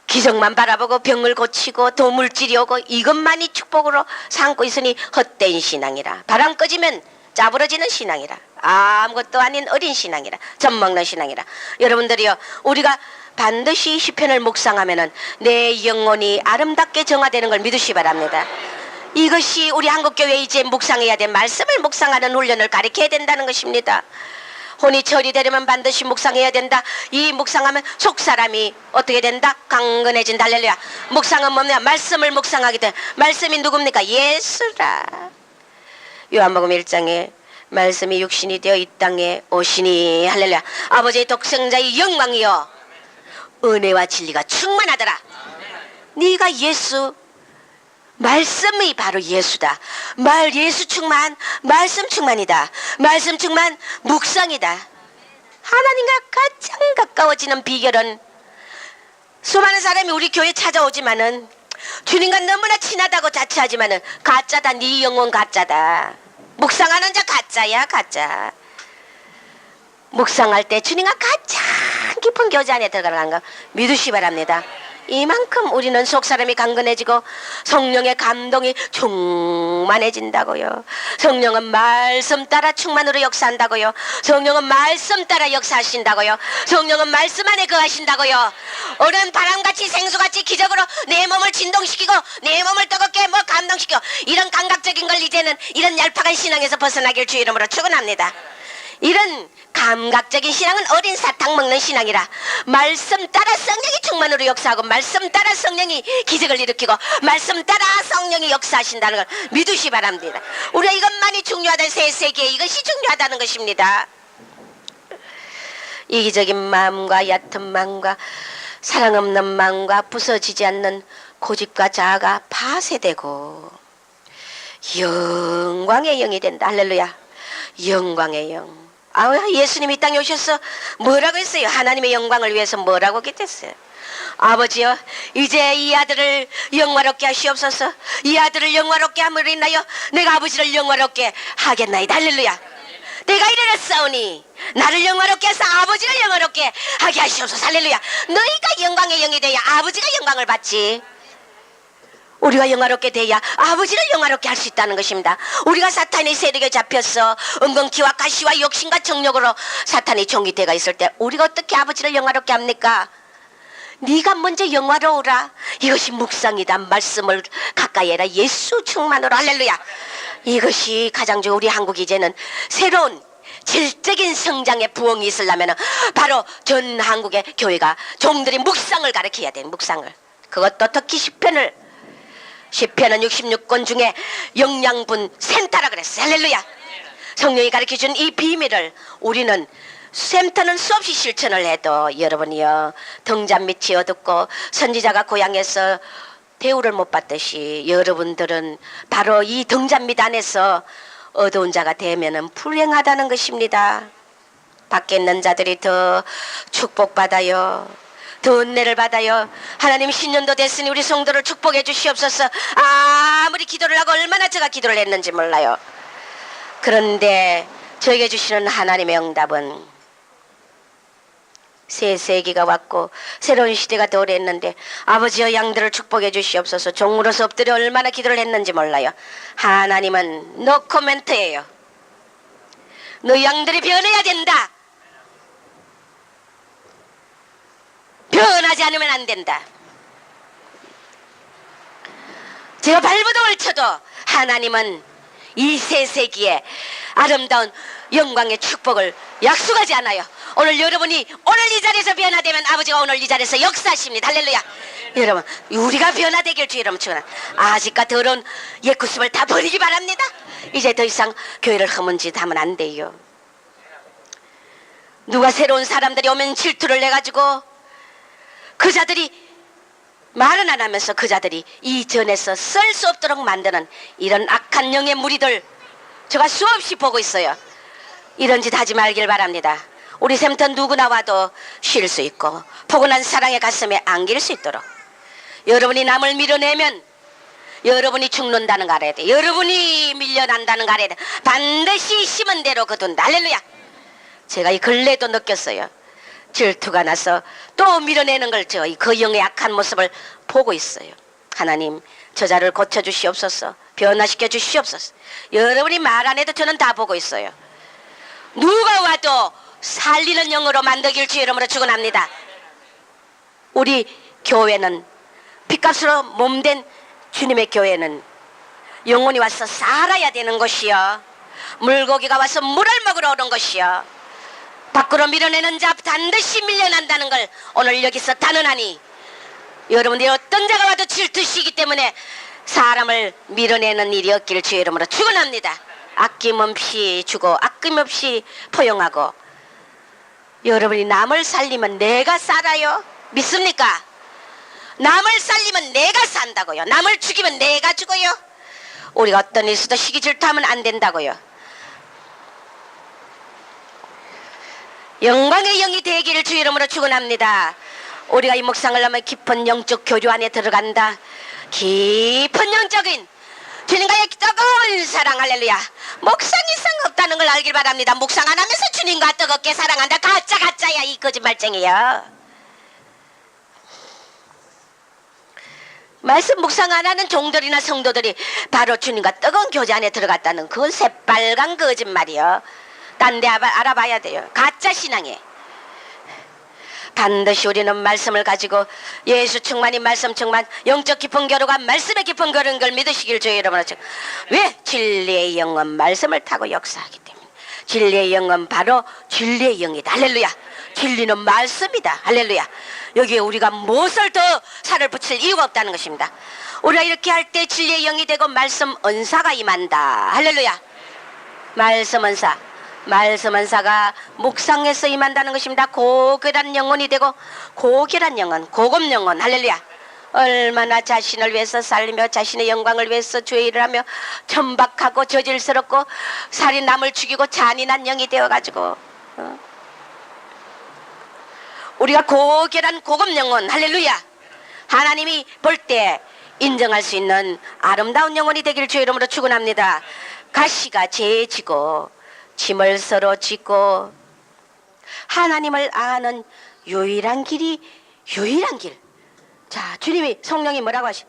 기적만 바라보고 병을 고치고 도물질이 오고 이것만이 축복으로 삼고 있으니 헛된 신앙이라. 바람 꺼지면 짜부러지는 신앙이라. 아무것도 아닌 어린 신앙이라. 젖먹는 신앙이라. 여러분들이요, 우리가 반드시 시편을 묵상하면은 내 영혼이 아름답게 정화되는 걸 믿으시기 바랍니다. 이것이 우리 한국교회 이제 묵상해야 될, 말씀을 묵상하는 훈련을 가르쳐야 된다는 것입니다. 혼이 처리되려면 반드시 묵상해야 된다. 이 묵상하면 속사람이 어떻게 된다? 강건해진다. 할렐루야. 묵상은 뭐냐? 말씀을 묵상하게 돼. 말씀이 누굽니까? 예수라. 요한복음 1장에 말씀이 육신이 되어 이 땅에 오시니, 할렐루야, 아버지의 독생자의 영광이여 은혜와 진리가 충만하더라. 네가 예수, 말씀이 바로 예수다. 예수 충만, 말씀 충만이다. 말씀 충만, 묵상이다. 하나님과 가장 가까워지는 비결은, 수많은 사람이 우리 교회 찾아오지만은 주님과 너무나 친하다고 자처하지만은 가짜다. 네 영혼 가짜다. 묵상하는 자 가짜야, 가짜. 묵상할 때 주님과 가장 깊은 교제 안에 들어가는 거 믿으시기 바랍니다. 이만큼 우리는 속사람이 강건해지고 성령의 감동이 충만해진다고요. 성령은 말씀 따라 충만으로 역사한다고요. 성령은 말씀 따라 역사하신다고요. 성령은 말씀 안에 거하신다고요. 오른 바람같이 생수같이 기적으로 내 몸을 진동시키고 내 몸을 뜨겁게 감동시켜, 이런 감각적인 걸 이제는 이런 얄팍한 신앙에서 벗어나길 주의 이름으로 축원합니다. 이런 감각적인 신앙은 어린 사탕 먹는 신앙이라, 말씀 따라 성령이 충만으로 역사하고 말씀 따라 성령이 기적을 일으키고 말씀 따라 성령이 역사하신다는 걸 믿으시 바랍니다. 우리가 이것만이 중요하다는, 새 세계에 이것이 중요하다는 것입니다. 이기적인 마음과 얕은 마음과 사랑 없는 마음과 부서지지 않는 고집과 자아가 파쇄되고 영광의 영이 된다. 할렐루야. 영광의 영. 예수님이 이 땅에 오셔서 뭐라고 했어요? 하나님의 영광을 위해서 뭐라고 기도했어요? 아버지여, 이제 이 아들을 영화롭게 하시옵소서. 이 아들을 영화롭게 함으로 인하여 내가 아버지를 영화롭게 하겠나이다. 할렐루야. 내가 이르렀사오니 나를 영화롭게 해서 아버지를 영화롭게 하게 하시옵소서. 할렐루야. 너희가 영광의 영이 되어 아버지가 영광을 받지. 우리가 영화롭게 돼야 아버지를 영화롭게 할 수 있다는 것입니다. 우리가 사탄의 세력에 잡혀서 은근기와 가시와 욕심과 정욕으로 사탄의 종이대가 있을 때 우리가 어떻게 아버지를 영화롭게 합니까? 네가 먼저 영화로우라. 이것이 묵상이다. 말씀을 가까이 해라. 예수 충만으로. 할렐루야. 이것이 가장 우리 한국이 이제는 새로운 질적인 성장의 부흥이 있으려면 바로 전 한국의 교회가 종들이 묵상을 가르쳐야 돼. 묵상을. 그것도 특히 시편은 66권 중에 영양분 센터라 그랬어. 할렐루야. 성령이 가르쳐준 이 비밀을 우리는 센터는 수없이 실천을 해도 여러분이요 등잔 밑이 어둡고 선지자가 고향에서 대우를 못 받듯이 여러분들은 바로 이 등잔 밑 안에서 어두운 자가 되면은 불행하다는 것입니다. 밖에 있는 자들이 더 축복받아요. 더 은혜를 받아요. 하나님 신년도 됐으니 우리 성도를 축복해 주시옵소서. 아무리 기도를 하고 얼마나 제가 기도를 했는지 몰라요. 그런데 저에게 주시는 하나님의 응답은 새 세기가 왔고 새로운 시대가 도래했는데 아버지여 양들을 축복해 주시옵소서. 종으로서 엎드려 얼마나 기도를 했는지 몰라요. 하나님은 노 코멘트예요. 너 양들이 변해야 된다. 변하지 않으면 안 된다. 제가 발버둥을 쳐도 하나님은 이 새 세기에 아름다운 영광의 축복을 약속하지 않아요. 오늘 여러분이 오늘 이 자리에서 변화되면 아버지가 오늘 이 자리에서 역사하십니다. 할렐루야. 여러분 우리가 변화되길 주 여러분 축원합니다. 아직과 더러운 옛구습을 다 버리기 바랍니다. 이제 더 이상 교회를 허문짓하면 안 돼요. 누가 새로운 사람들이 오면 질투를 내가지고 그 자들이 말은 안 하면서 그 자들이 이 전에서 쓸 수 없도록 만드는 이런 악한 영의 무리들 제가 수없이 보고 있어요. 이런 짓 하지 말길 바랍니다. 우리 샘터 누구나 와도 쉴 수 있고 포근한 사랑의 가슴에 안길 수 있도록 여러분이 남을 밀어내면 여러분이 죽는다는 거 알아야 돼. 여러분이 밀려난다는 거 알아야 돼. 반드시 심은 대로 거둔다. 할렐루야. 제가 이 근래도 느꼈어요. 질투가 나서 또 밀어내는 걸 저 그 영의 악한 모습을 보고 있어요. 하나님 저자를 고쳐주시옵소서. 변화시켜 주시옵소서. 여러분이 말 안 해도 저는 다 보고 있어요. 누가 와도 살리는 영으로 만들길 주 이름으로 축원합니다. 우리 교회는 핏값으로 몸된 주님의 교회는 영혼이 와서 살아야 되는 것이요 물고기가 와서 물을 먹으러 오는 것이요 밖으로 밀어내는 자 반드시 밀려난다는 걸 오늘 여기서 단언하니 여러분들이 어떤 자가 와도 질투시기 때문에 사람을 밀어내는 일이 없기를 주의 이름으로 축원합니다. 아낌없이 주고 아낌없이 포용하고 여러분이 남을 살리면 내가 살아요. 믿습니까? 남을 살리면 내가 산다고요. 남을 죽이면 내가 죽어요. 우리가 어떤 일에서도 시기 질투하면 안 된다고요. 영광의 영이 되기를 주 이름으로 축원합니다. 우리가 이 묵상을 하면 깊은 영적 교류 안에 들어간다. 깊은 영적인 주님과의 뜨거운 사랑. 할렐루야. 묵상 이상 없다는 걸 알길 바랍니다. 묵상 안 하면서 주님과 뜨겁게 사랑한다. 가짜야 이 거짓말쟁이야. 말씀 묵상 안 하는 종들이나 성도들이 바로 주님과 뜨거운 교제 안에 들어갔다는 그건 새빨간 거짓말이요. 딴 데 알아봐야 돼요. 가짜 신앙에 반드시 우리는 말씀을 가지고 예수 충만이 말씀 충만 영적 깊은 교류가 말씀의 깊은 교류인 걸 믿으시길 주의 이름으로. 왜? 진리의 영은 말씀을 타고 역사하기 때문에. 진리의 영은 바로 진리의 영이다. 할렐루야. 진리는 말씀이다. 할렐루야. 여기에 우리가 무엇을 더 살을 붙일 이유가 없다는 것입니다. 우리가 이렇게 할 때 진리의 영이 되고 말씀 은사가 임한다. 할렐루야. 말씀 은사. 말씀 은사가 묵상에서 임한다는 것입니다. 고결한 영혼이 되고 고결한 영혼, 고급 영혼. 할렐루야. 얼마나 자신을 위해서 살리며 자신의 영광을 위해서 주의 일을 하며 천박하고 저질스럽고 살인 남을 죽이고 잔인한 영이 되어가지고 우리가 고결한 고급 영혼. 할렐루야. 하나님이 볼 때 인정할 수 있는 아름다운 영혼이 되기를 주의 이름으로 축원합니다. 가시가 재지고 짐을 서로 짓고 하나님을 아는 유일한 길이 유일한 길. 자, 주님이 성령이 뭐라고 하시?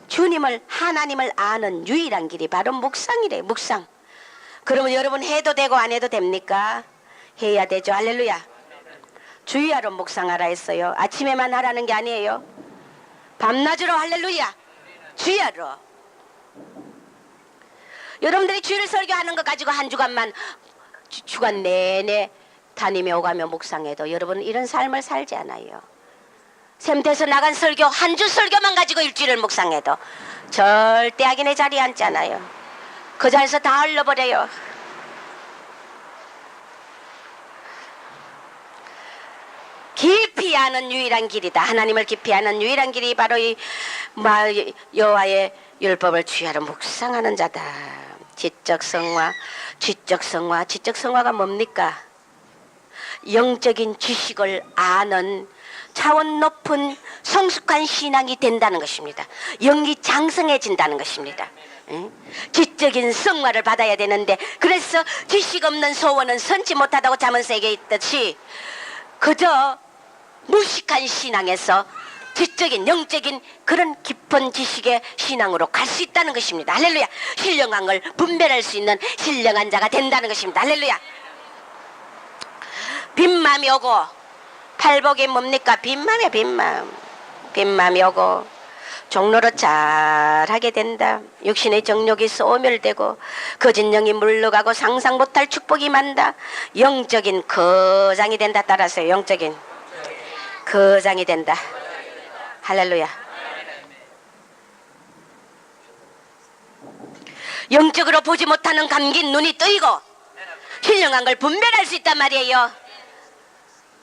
주님을 하나님을 아는 유일한 길이 바로 묵상이래. 묵상. 그러면 여러분 해도 되고 안 해도 됩니까? 해야 되죠. 할렐루야. 주야로 묵상하라 했어요. 아침에만 하라는 게 아니에요. 밤낮으로. 할렐루야. 주야로. 여러분들이 주일 설교하는 것 가지고 한 주간만 주간 내내 다니며 오가며 묵상해도 여러분은 이런 삶을 살지 않아요. 샘터에서 나간 설교 한 주 설교만 가지고 일주일을 묵상해도 절대 악인의 자리에 앉지 않아요. 그 자리에서 다 흘러버려요. 깊이 아는 유일한 길이다. 하나님을 깊이 아는 유일한 길이 바로 이 여호와의 율법을 주야로 묵상하는 자다. 지적 성화, 지적 성화. 지적 성화가 뭡니까? 영적인 지식을 아는 차원 높은 성숙한 신앙이 된다는 것입니다. 영이 장성해진다는 것입니다. 지적인 성화를 받아야 되는데, 그래서 지식 없는 소원은 선지 못하다고 잠언세계에 있듯이 그저 무식한 신앙에서 지적인 영적인 그런 깊은 지식의 신앙으로 갈 수 있다는 것입니다. 할렐루야. 신령한 걸 분별할 수 있는 신령한 자가 된다는 것입니다. 할렐루야. 빈마음이 오고, 팔복이 뭡니까? 빈마음이야. 빈마음이 오고 종로로 잘하게 된다. 육신의 정욕이 소멸되고 거짓 영이 물러가고 상상 못할 축복이 만다. 영적인 거장이 된다. 따라서 영적인 거장이 된다. 할렐루야. 영적으로 보지 못하는 감긴 눈이 뜨이고 신령한 걸 분별할 수 있단 말이에요.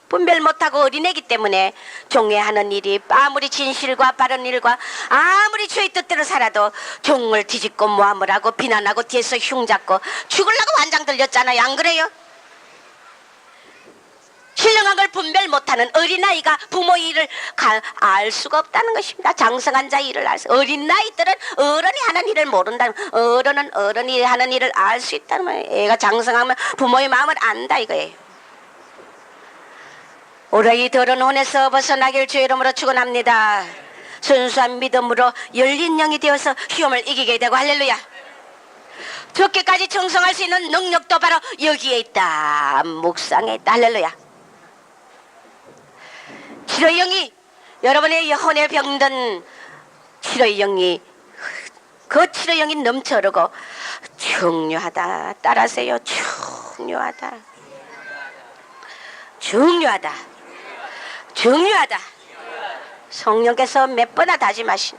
분별 못하고 어린애기 때문에 종애하는 일이 아무리 진실과 바른 일과 아무리 주의 뜻대로 살아도 종을 뒤집고 모함을 하고 비난하고 뒤에서 흉잡고 죽으려고 완장 들렸잖아요. 안 그래요? 신령한 걸 분별 못하는 어린아이가 부모의 일을 알 수가 없다는 것입니다. 장성한 자의 일을 알 수. 어린아이들은 어른이 하는 일을 모른다는, 어른은 어른이 하는 일을 알 수 있다는 거예요. 애가 장성하면 부모의 마음을 안다 이거예요. 올해 이 더러운 혼에서 벗어나길 주의 이름으로 축원합니다. 순수한 믿음으로 열린 영이 되어서 시험을 이기게 되고 할렐루야. 죽기까지 청성할 수 있는 능력도 바로 여기에 있다. 묵상에 있다. 할렐루야. 치료의 영이 여러분의 혼에 병든 치료의 영이 그 치료의 영이 넘쳐 흐르고 중요하다. 따라하세요. 중요하다. 중요하다. 중요하다. 성령께서 몇 번이나 다짐하신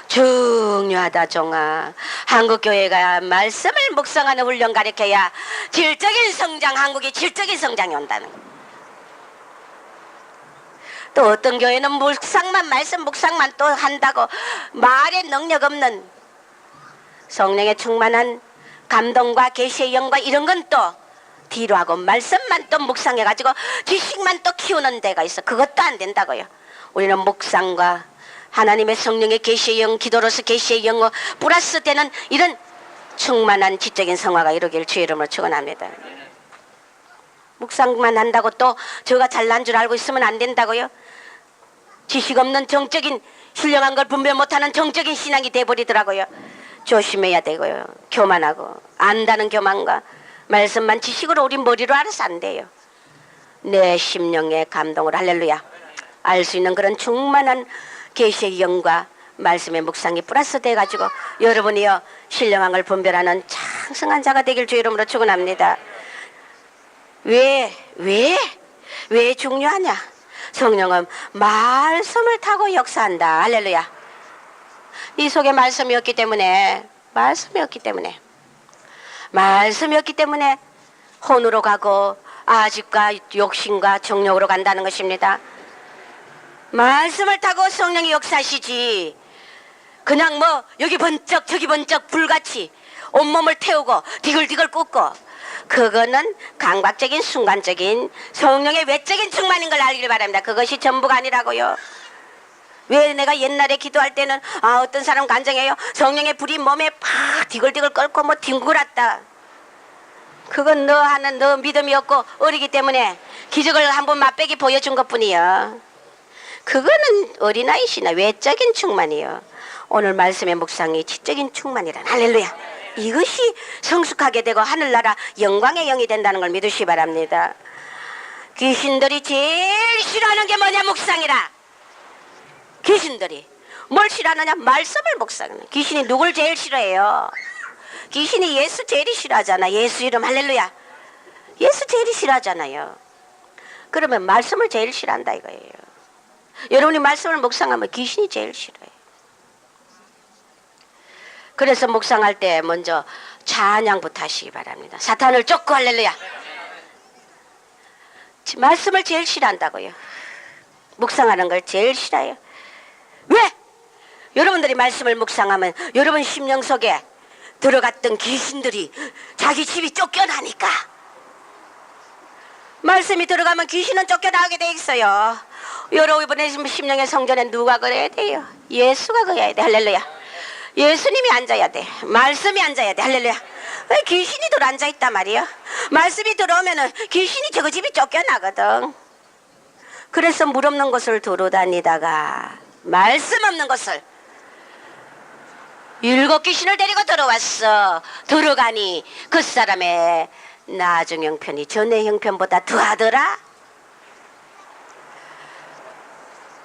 중요하다. 종아, 한국교회가 말씀을 묵상하는 훈련 가르쳐야 질적인 성장, 한국이 질적인 성장이 온다는 거예요. 또 어떤 교회는 묵상만, 말씀 묵상만 또 한다고 말에 능력 없는 성령의 충만한 감동과 계시의 영과 이런 건 또 뒤로 하고 말씀만 또 묵상해가지고 지식만 또 키우는 데가 있어. 그것도 안 된다고요. 우리는 묵상과 하나님의 성령의 계시의 영, 기도로서 계시의 영어 플러스 되는 이런 충만한 지적인 성화가 이루길 주의 이름으로 축원합니다. 묵상만 한다고 또 저가 잘난 줄 알고 있으면 안 된다고요. 지식 없는 정적인 신령한 걸 분별 못하는 정적인 신앙이 돼버리더라고요. 조심해야 되고요. 교만하고 안다는 교만과 말씀만 지식으로 우리 머리로 알아서 안 돼요. 내 심령의 감동을 할렐루야 알 수 있는 그런 충만한 계시의 영과 말씀의 묵상이 플러스 돼가지고 여러분이요 신령한 걸 분별하는 창성한 자가 되길 주의 이름으로 축원합니다. 왜 중요하냐? 성령은 말씀을 타고 역사한다. 할렐루야. 이 속에 말씀이었기 때문에 혼으로 가고 아집과 욕심과 정욕으로 간다는 것입니다. 말씀을 타고 성령이 역사하시지 그냥 뭐 여기 번쩍 저기 번쩍 불같이 온몸을 태우고 디글디글 꽂고 그거는 강박적인 순간적인 성령의 외적인 충만인 걸 알기를 바랍니다. 그것이 전부가 아니라고요. 왜 내가 옛날에 기도할 때는 어떤 사람 간증해요. 성령의 불이 몸에 팍 디글디글 끓고 뭐 뒹굴었다. 그건 너 믿음이 없고 어리기 때문에 기적을 한번 맛배기 보여준 것뿐이야. 그거는 어린아이시나 외적인 충만이요. 오늘 말씀의 묵상이 지적인 충만이란 할렐루야. 이것이 성숙하게 되고 하늘나라 영광의 영이 된다는 걸 믿으시기 바랍니다. 귀신들이 제일 싫어하는 게 뭐냐? 묵상이라. 귀신들이 뭘 싫어하느냐? 말씀을 묵상하는. 귀신이 누굴 제일 싫어해요? 귀신이 예수 제일 싫어하잖아. 예수 이름 할렐루야. 예수 제일 싫어하잖아요. 그러면 말씀을 제일 싫어한다 이거예요. 여러분이 말씀을 묵상하면 귀신이 제일 싫어요. 그래서 묵상할 때 먼저 찬양부터 하시기 바랍니다. 사탄을 쫓고 할렐루야. 말씀을 제일 싫어한다고요. 묵상하는 걸 제일 싫어해요. 왜? 여러분들이 말씀을 묵상하면 여러분 심령 속에 들어갔던 귀신들이 자기 집이 쫓겨나니까. 말씀이 들어가면 귀신은 쫓겨나게 돼 있어요. 여러분의 심령의 성전에 누가 그래야 돼요? 예수가 그래야 돼. 할렐루야. 예수님이 앉아야 돼. 말씀이 앉아야 돼. 할렐루야. 왜 귀신이 들어 앉아있단 말이야? 말씀이 들어오면은 귀신이 저거 집이 쫓겨나거든. 그래서 물 없는 곳을 두루 다니다가 말씀 없는 곳을 7 귀신을 데리고 들어왔어. 들어가니 그 사람의 나중 형편이 전의 형편보다 더하더라.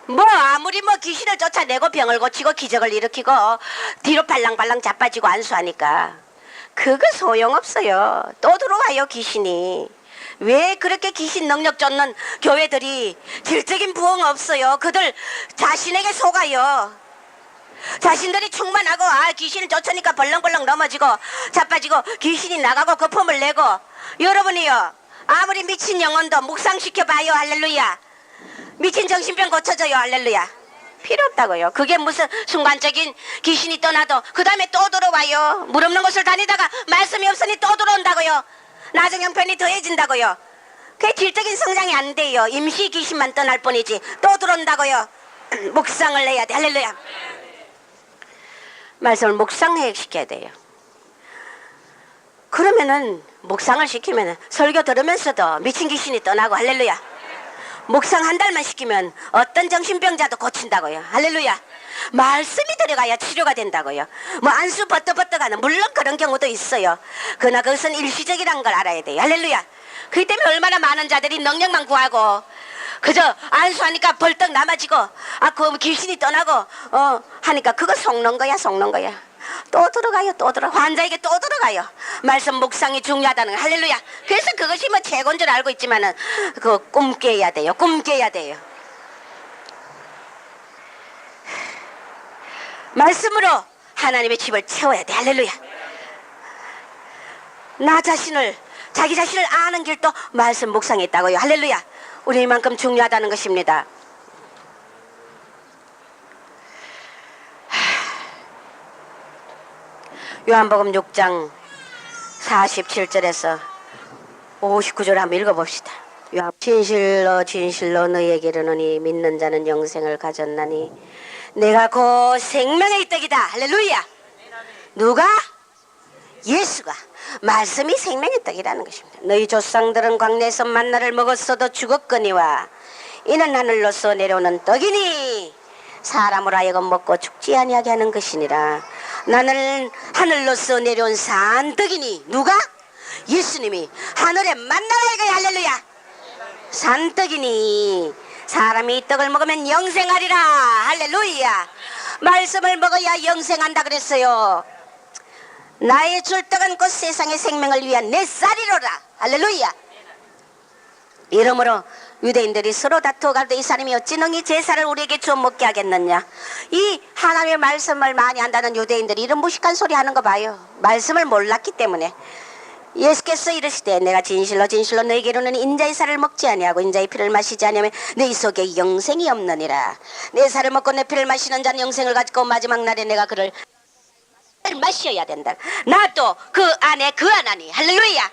뭐 아무리 뭐 귀신을 쫓아내고 병을 고치고 기적을 일으키고 뒤로 발랑발랑 자빠지고 안수하니까 그거 소용없어요. 또 들어와요 귀신이. 왜 그렇게 귀신 능력 쫓는 교회들이 질적인 부흥 없어요? 그들 자신에게 속아요. 자신들이 충만하고 귀신을 쫓으니까 벌렁벌렁 넘어지고 자빠지고 귀신이 나가고 거품을 내고. 여러분이요 아무리 미친 영혼도 묵상시켜봐요. 할렐루야. 미친 정신병 고쳐져요. 할렐루야. 필요 없다고요. 그게 무슨 순간적인 귀신이 떠나도 그 다음에 또 들어와요. 물 없는 곳을 다니다가 말씀이 없으니 또 들어온다고요. 나중 형편이 더해진다고요. 그게 질적인 성장이 안 돼요. 임시 귀신만 떠날 뿐이지 또 들어온다고요. 묵상을 해야 돼. 할렐루야. 말씀을 묵상해 시켜야 돼요. 그러면은 묵상을 시키면 설교 들으면서도 미친 귀신이 떠나고. 할렐루야. 묵상 한 달만 시키면 어떤 정신병자도 고친다고요. 할렐루야. 말씀이 들어가야 치료가 된다고요. 뭐 안수 버떡버떡하는 물론 그런 경우도 있어요. 그러나 그것은 일시적이라는 걸 알아야 돼요. 할렐루야. 그렇기 때문에 얼마나 많은 자들이 능력만 구하고 그저 안수하니까 벌떡 남아지고 그 귀신이 떠나고 하니까 그거 속는 거야. 속는 거야. 또 들어가요. 또 들어. 환자에게 또 들어가요. 말씀 묵상이 중요하다는 거. 할렐루야. 그래서 그것이 뭐 최고인 줄 알고 있지만은 그거 꿈 깨야 돼요. 꿈 깨야 돼요. 말씀으로 하나님의 집을 채워야 돼. 할렐루야. 자기 자신을 아는 길도 말씀 묵상에 있다고요. 할렐루야. 우리 이만큼 중요하다는 것입니다. 요한복음 6장 47절에서 59절 한번 읽어봅시다. 진실로 진실로 너희에게 이르노니 믿는 자는 영생을 가졌나니 내가 곧 생명의 떡이다. 할렐루야. 누가? 예수가. 말씀이 생명의 떡이라는 것입니다. 너희 조상들은 광야에서 만나를 먹었어도 죽었거니와 이는 하늘로서 내려오는 떡이니 사람으로 하여금 먹고 죽지 아니하게 하는 것이니라. 나는 하늘로서 내려온 산떡이니 누가? 예수님이 하늘에 만나라 이거야. 할렐루야. 산떡이니 사람이 이 떡을 먹으면 영생하리라. 할렐루야. 말씀을 먹어야 영생한다 그랬어요. 나의 줄 떡은 곧 세상의 생명을 위한 내 쌀이로라. 할렐루야. 이러므로 유대인들이 서로 다투어가도 이 사람이 어찌 능히 제사를 우리에게 줘 먹게 하겠느냐. 이 하나님의 말씀을 많이 한다는 유대인들이 이런 무식한 소리 하는 거 봐요. 말씀을 몰랐기 때문에. 예수께서 이르시되 내가 진실로 진실로 너희에게 이르노니 인자의 살을 먹지 아니하고 인자의 피를 마시지 아니하면 너희 속에 영생이 없느니라. 내 살을 먹고 내 피를 마시는 자는 영생을 가지고 마지막 날에 내가 그를 마셔야 된다. 나도 그 안에 그 안하니. 할렐루야.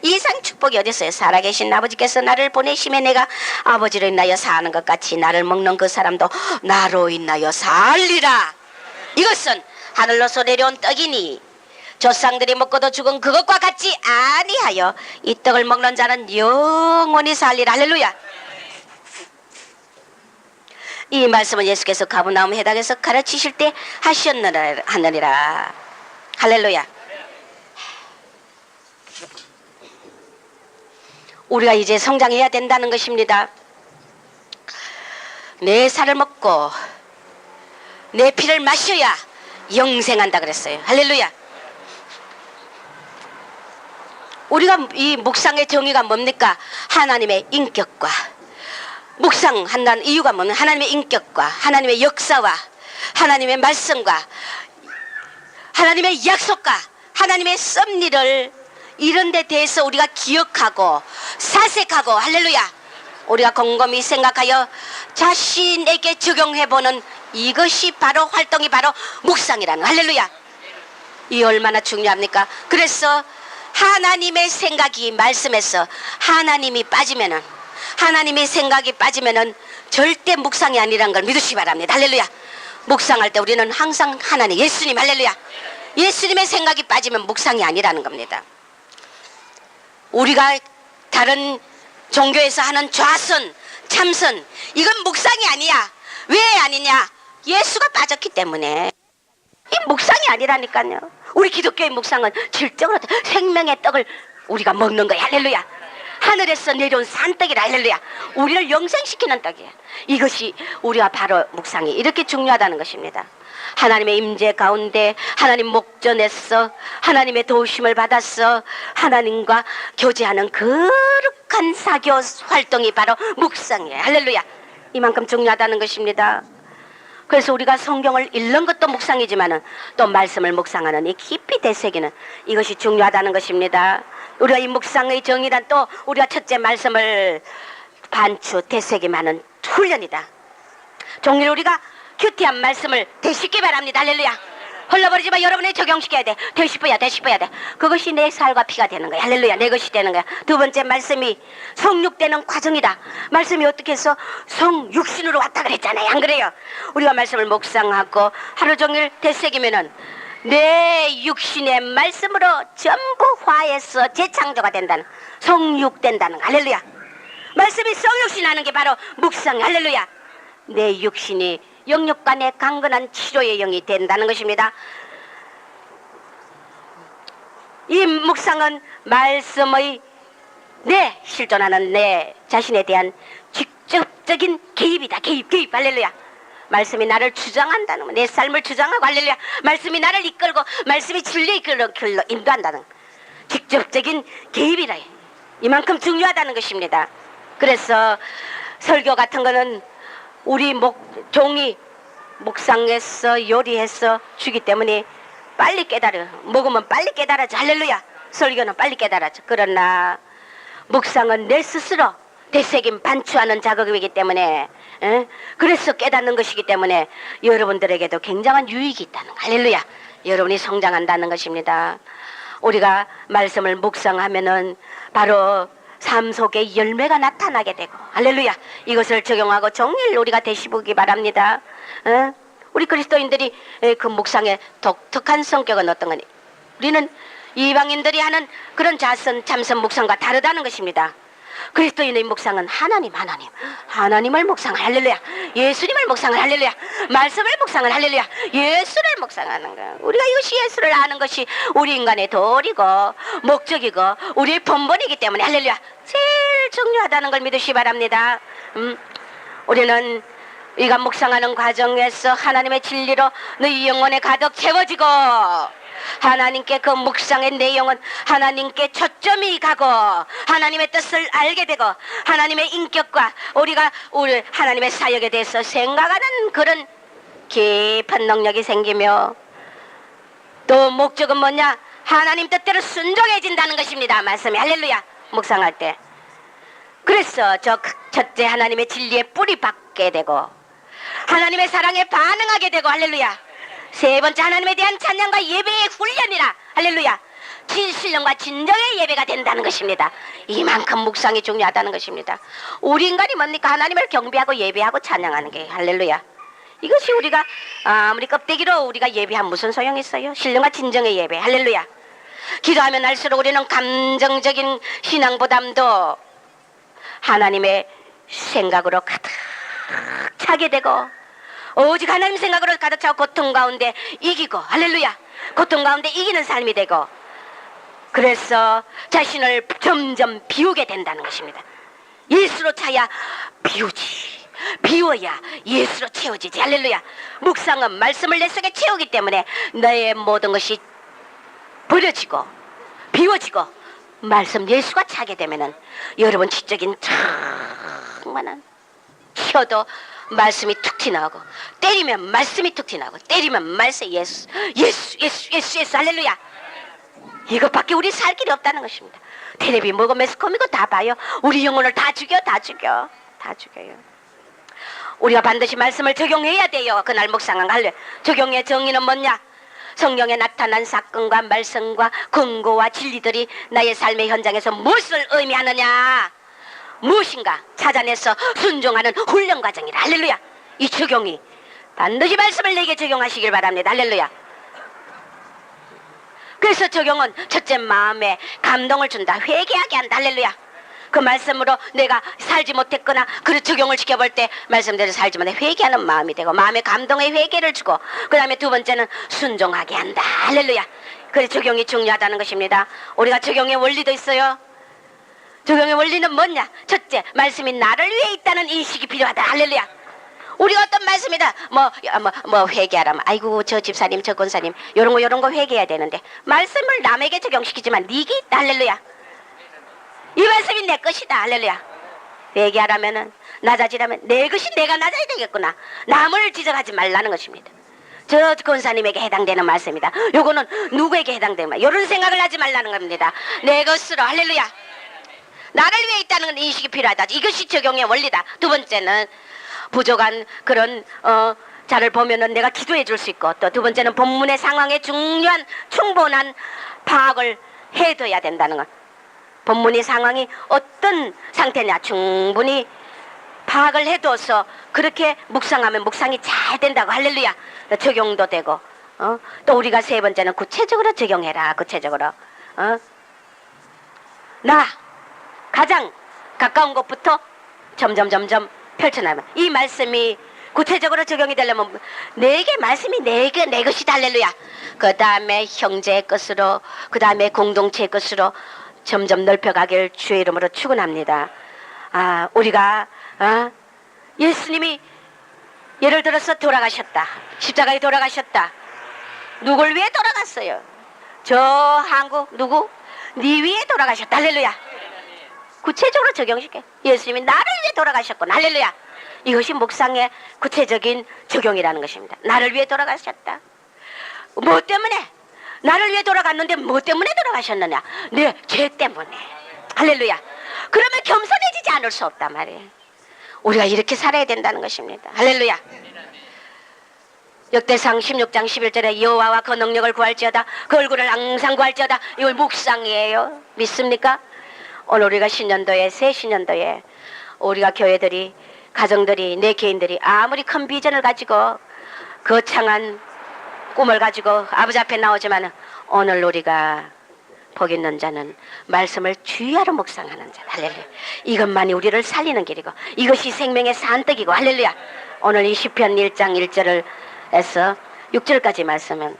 이상 축복이 어디 있어요? 살아계신 아버지께서 나를 보내심에 내가 아버지로 인하여 사는 것 같이 나를 먹는 그 사람도 나로 인하여 살리라. 이것은 하늘로서 내려온 떡이니 조상들이 먹고도 죽은 그것과 같지 아니하여 이 떡을 먹는 자는 영원히 살리라. 할렐루야. 이 말씀을 예수께서 가버나움 해당에서 가르치실 때 하셨느니라. 할렐루야. 우리가 이제 성장해야 된다는 것입니다. 내 살을 먹고 내 피를 마셔야 영생한다 그랬어요. 할렐루야. 우리가 이 묵상의 정의가 뭡니까? 하나님의 인격과 묵상한다는 이유가 뭐냐? 하나님의 인격과 하나님의 역사와 하나님의 말씀과 하나님의 약속과 하나님의 섭리를 이런 데 대해서 우리가 기억하고 사색하고 할렐루야, 우리가 곰곰이 생각하여 자신에게 적용해보는 이것이 바로 활동이 바로 묵상이라는, 할렐루야. 이 얼마나 중요합니까? 그래서 하나님의 생각이 말씀에서 하나님이 빠지면은, 하나님의 생각이 빠지면은 절대 묵상이 아니라는 걸 믿으시기 바랍니다. 할렐루야. 묵상할 때 우리는 항상 하나님, 예수님, 할렐루야. 예수님의 생각이 빠지면 묵상이 아니라는 겁니다. 우리가 다른 종교에서 하는 좌선, 참선, 이건 묵상이 아니야. 왜 아니냐? 예수가 빠졌기 때문에. 이 묵상이 아니라니까요. 우리 기독교의 묵상은 질적으로 생명의 떡을 우리가 먹는 거야. 할렐루야. 하늘에서 내려온 산떡이라. 할렐루야. 우리를 영생시키는 떡이야. 이것이 우리가 바로 묵상이 이렇게 중요하다는 것입니다. 하나님의 임재 가운데 하나님 목전에서 하나님의 도우심을 받아서 하나님과 교제하는 거룩한 사교 활동이 바로 묵상이에요. 할렐루야. 이만큼 중요하다는 것입니다. 그래서 우리가 성경을 읽는 것도 묵상이지만은 또 말씀을 묵상하는 이 깊이 되새기는 이것이 중요하다는 것입니다. 우리가 이 묵상의 정의란 또 우리가 첫째 말씀을 반추 되새김하는 훈련이다. 종일 우리가 큐티한 말씀을 되씹기 바랍니다. 할렐루야. 흘러버리지 마. 여러분이 적용시켜야 돼. 되씹어야 돼. 그것이 내 살과 피가 되는 거야. 할렐루야. 내 것이 되는 거야. 두 번째 말씀이 성육되는 과정이다. 말씀이 어떻게 해서 성육신으로 왔다 그랬잖아요. 안 그래요? 우리가 말씀을 묵상하고 하루 종일 되새기면은 내 육신의 말씀으로 전부 화해서 재창조가 된다는, 성육된다는, 할렐루야. 말씀이 성육신하는 게 바로 묵상, 할렐루야. 내 육신이 영육간의 강건한 치료의 영이 된다는 것입니다. 이 묵상은 말씀의 내 실존하는 내 자신에 대한 직접적인 개입이다. 개입, 할렐루야. 말씀이 나를 주장한다는 거, 내 삶을 주장하고, 할렐루야. 말씀이 나를 이끌고 말씀이 진리에 이끌러 인도한다는 직접적인 개입이라. 이만큼 중요하다는 것입니다. 그래서 설교 같은 거는 우리 종이 묵상해서 요리해서 주기 때문에 빨리 깨달아. 먹으면 빨리 깨달아져. 할렐루야. 설교는 빨리 깨달아져. 그러나 묵상은 내 스스로 되새김 반추하는 작업이기 때문에, 그래서 깨닫는 것이기 때문에 여러분들에게도 굉장한 유익이 있다는, 할렐루야. 여러분이 성장한다는 것입니다. 우리가 말씀을 묵상하면은 바로 삶 속에 열매가 나타나게 되고, 할렐루야. 이것을 적용하고 종일 우리가 되씹기 바랍니다. 우리 그리스도인들이 그 묵상의 독특한 성격은 어떤 거니? 우리는 이방인들이 하는 그런 자선 참선 묵상과 다르다는 것입니다. 그리스도인의 묵상은 하나님을 묵상을, 할렐루야. 예수님을 묵상을, 할렐루야. 말씀을 묵상을, 할렐루야. 예수를 묵상하는 거야. 우리가 이것이 예수를 아는 것이 우리 인간의 도리고 목적이고 우리의 본분이기 때문에, 할렐루야. 제일 중요하다는 걸 믿으시기 바랍니다. 우리는 우리가 묵상하는 과정에서 하나님의 진리로 너희 영혼에 가득 채워지고, 하나님께 그 묵상의 내용은 하나님께 초점이 가고 하나님의 뜻을 알게 되고 하나님의 인격과 우리가 우리 하나님의 사역에 대해서 생각하는 그런 깊은 능력이 생기며, 또 목적은 뭐냐? 하나님 뜻대로 순종해진다는 것입니다. 말씀이, 할렐루야. 묵상할 때. 그래서 저 첫째 하나님의 진리에 뿌리 박게 되고 하나님의 사랑에 반응하게 되고, 할렐루야. 세 번째 하나님에 대한 찬양과 예배의 훈련이라, 할렐루야. 신령과 진정의 예배가 된다는 것입니다. 이만큼 묵상이 중요하다는 것입니다. 우리 인간이 뭡니까? 하나님을 경배하고 예배하고 찬양하는 게, 할렐루야. 이것이 우리가 아무리 껍데기로 우리가 예배하면 무슨 소용이 있어요? 신령과 진정의 예배, 할렐루야. 기도하면 할수록 우리는 감정적인 신앙보담도 하나님의 생각으로 차게 되고 오직 하나님 생각으로 가득 차고 고통 가운데 이기고 할렐루야 고통 가운데 이기는 삶이 되고 그래서 자신을 점점 비우게 된다는 것입니다. 예수로 차야 비우지 비워야 예수로 채워지지 할렐루야. 묵상은 말씀을 내 속에 채우기 때문에 너의 모든 것이 버려지고 비워지고 말씀 예수가 차게 되면은 여러분 지적인 장만한 쳐도 말씀이 툭 튀나오고 때리면 말씀이 툭 튀나오고 때리면 말씀 예수 할렐루야. 이것밖에 우리 살 길이 없다는 것입니다. 텔레비 뭐고 매스컴이고 다 봐요. 우리 영혼을 다 죽여요. 우리가 반드시 말씀을 적용해야 돼요. 그날 묵상한 할래. 적용의 정의는 뭐냐? 성경에 나타난 사건과 말씀과 근거와 진리들이 나의 삶의 현장에서 무엇을 의미하느냐? 무엇인가 찾아내서 순종하는 훈련 과정이라. 할렐루야. 이 적용이 반드시 말씀을 내게 적용하시길 바랍니다. 할렐루야. 그래서 적용은 첫째 마음에 감동을 준다. 회개하게 한다. 할렐루야. 그 말씀으로 내가 살지 못했거나 그 적용을 지켜볼 때 말씀대로 살지 못해 회개하는 마음이 되고 마음의 감동의 회개를 주고 그 다음에 두 번째는 순종하게 한다. 할렐루야. 그래서 적용이 중요하다는 것입니다. 우리가 적용의 원리도 있어요. 적용의 원리는 뭐냐? 첫째, 말씀이 나를 위해 있다는 인식이 필요하다. 할렐루야. 우리가 어떤 말씀이다 뭐 회개하라면 아이고 저 집사님 저 권사님 요런 거 회개해야 되는데 말씀을 남에게 적용시키지만 네게 있다. 할렐루야. 이 말씀이 내 것이다. 할렐루야. 회개하라면은 낮아지라면 내 것이 내가 낮아야 되겠구나. 남을 지적하지 말라는 것입니다. 저 권사님에게 해당되는 말씀이다. 요거는 누구에게 해당되는 말 이런 생각을 하지 말라는 겁니다. 내 것으로 할렐루야. 나를 위해 있다는 인식이 필요하다. 이것이 적용의 원리다. 두 번째는 부족한 그런 자를 보면은 내가 기도해 줄 수 있고 또 두 번째는 본문의 상황에 중요한 충분한 파악을 해둬야 된다는 것. 본문의 상황이 어떤 상태냐 충분히 파악을 해둬서 그렇게 묵상하면 묵상이 잘 된다고. 할렐루야. 적용도 되고 또 우리가 세 번째는 구체적으로 적용해라. 구체적으로 나 가장 가까운 곳부터 점점 펼쳐나가면 이 말씀이 구체적으로 적용이 되려면 내게 말씀이 내 것이다. 할렐루야. 그 다음에 형제의 것으로 그 다음에 공동체의 것으로 점점 넓혀가길 주의 이름으로 축원합니다. 우리가 예수님이 예를 들어서 돌아가셨다. 십자가에 돌아가셨다. 누굴 위해 돌아갔어요? 저 한국 누구? 네 위에 돌아가셨다. 할렐루야. 구체적으로 적용시켜. 예수님이 나를 위해 돌아가셨구나. 할렐루야. 이것이 묵상의 구체적인 적용이라는 것입니다. 나를 위해 돌아가셨다. 뭐 때문에? 나를 위해 돌아갔는데 뭐 때문에 돌아가셨느냐? 내 죄 때문에. 할렐루야. 그러면 겸손해지지 않을 수 없단 말이에요. 우리가 이렇게 살아야 된다는 것입니다. 할렐루야. 역대상 16장 11절에 여호와와 그 능력을 구할지어다 그 얼굴을 항상 구할지어다. 이걸 묵상이에요. 믿습니까? 오늘 우리가 신년도에 새 신년도에 우리가 교회들이 가정들이 내 개인들이 아무리 큰 비전을 가지고 거창한 꿈을 가지고 아버지 앞에 나오지만 오늘 우리가 복 있는 자는 말씀을 주의하러 묵상하는 자. 할렐루야. 이것만이 우리를 살리는 길이고 이것이 생명의 산떡이고. 할렐루야. 오늘 이 시편 1장 1절을 해서 6절까지 말씀은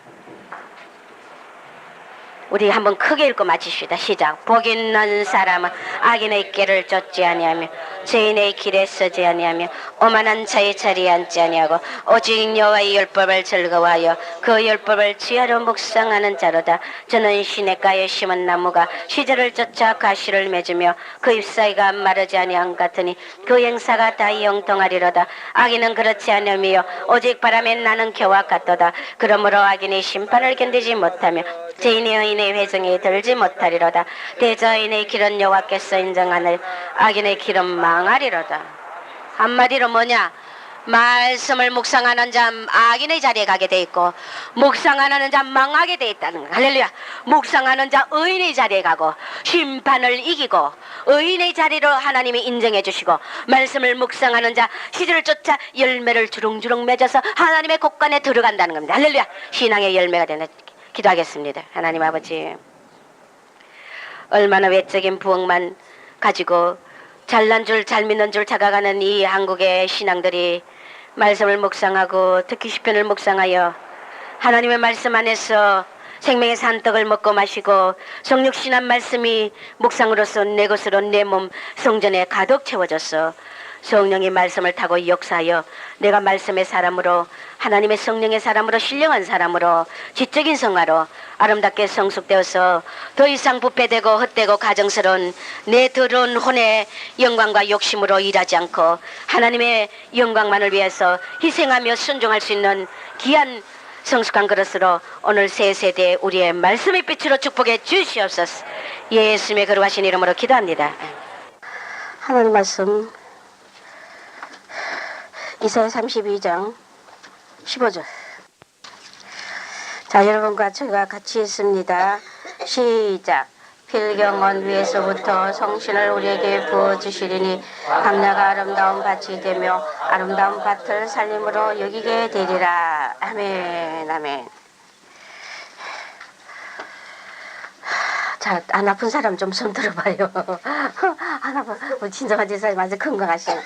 우리 한번 크게 읽고 마칩시다. 시작. 복 있는 사람은 악인의 길을 쫓지 아니하며 죄인의 길에 서지 아니하며 오만한 자의 자리에 앉지 아니하고 오직 여호와의 율법을 즐거워하여 그 율법을 지혜로 묵상하는 자로다. 저는 시냇가에 심은 나무가 시절을 쫓아 가시를 맺으며 그 잎사귀가 마르지 아니한 같으니 그 행사가 다 영통하리로다. 악인은 그렇지 않으며 오직 바람에 나는 겨와 같도다. 그러므로 악인이 심판을 견디지 못하며 죄인의 의인의 회중에 들지 못하리로다. 대저인의 길은 여호와께서 인정하늘 악인의 길은 망하리로다. 한마디로 뭐냐? 말씀을 묵상하는 자 악인의 자리에 가게 돼 있고 묵상하는 자 망하게 돼 있다는 거. 할렐루야. 묵상하는 자 의인의 자리에 가고 심판을 이기고 의인의 자리로 하나님이 인정해 주시고 말씀을 묵상하는 자 시절을 쫓아 열매를 주렁주렁 맺어서 하나님의 곳간에 들어간다는 겁니다. 할렐루야. 신앙의 열매가 되는. 기도하겠습니다. 하나님 아버지, 얼마나 외적인 부흥만 가지고 잘난 줄 잘 믿는 줄 착각하는 이 한국의 신앙들이 말씀을 묵상하고 특히 시편을 묵상하여 하나님의 말씀 안에서 생명의 산떡을 먹고 마시고 성육신한 말씀이 묵상으로서 내 것으로 내 몸 성전에 가득 채워졌어. 성령의 말씀을 타고 역사하여 내가 말씀의 사람으로 하나님의 성령의 사람으로 신령한 사람으로 지적인 성화로 아름답게 성숙되어서 더 이상 부패되고 헛되고 가정스러운 내 더러운 혼의 영광과 욕심으로 일하지 않고 하나님의 영광만을 위해서 희생하며 순종할 수 있는 귀한 성숙한 그릇으로 오늘 새 세대에 우리의 말씀의 빛으로 축복해 주시옵소서. 예수님의 거룩하신 이름으로 기도합니다. 하나님 말씀 이사야 32장 15절. 자, 여러분과 저희가 같이 있습니다. 시작. 필경원 위에서부터 성신을 우리에게 부어주시리니 광야가 아름다운 밭이 되며 아름다운 밭을 살림으로 여기게 되리라. 아멘. 아멘. 자, 안 아픈 사람 좀 손 들어봐요. 안 아픈, 우리 진정한 제사님 아주 건강하시네.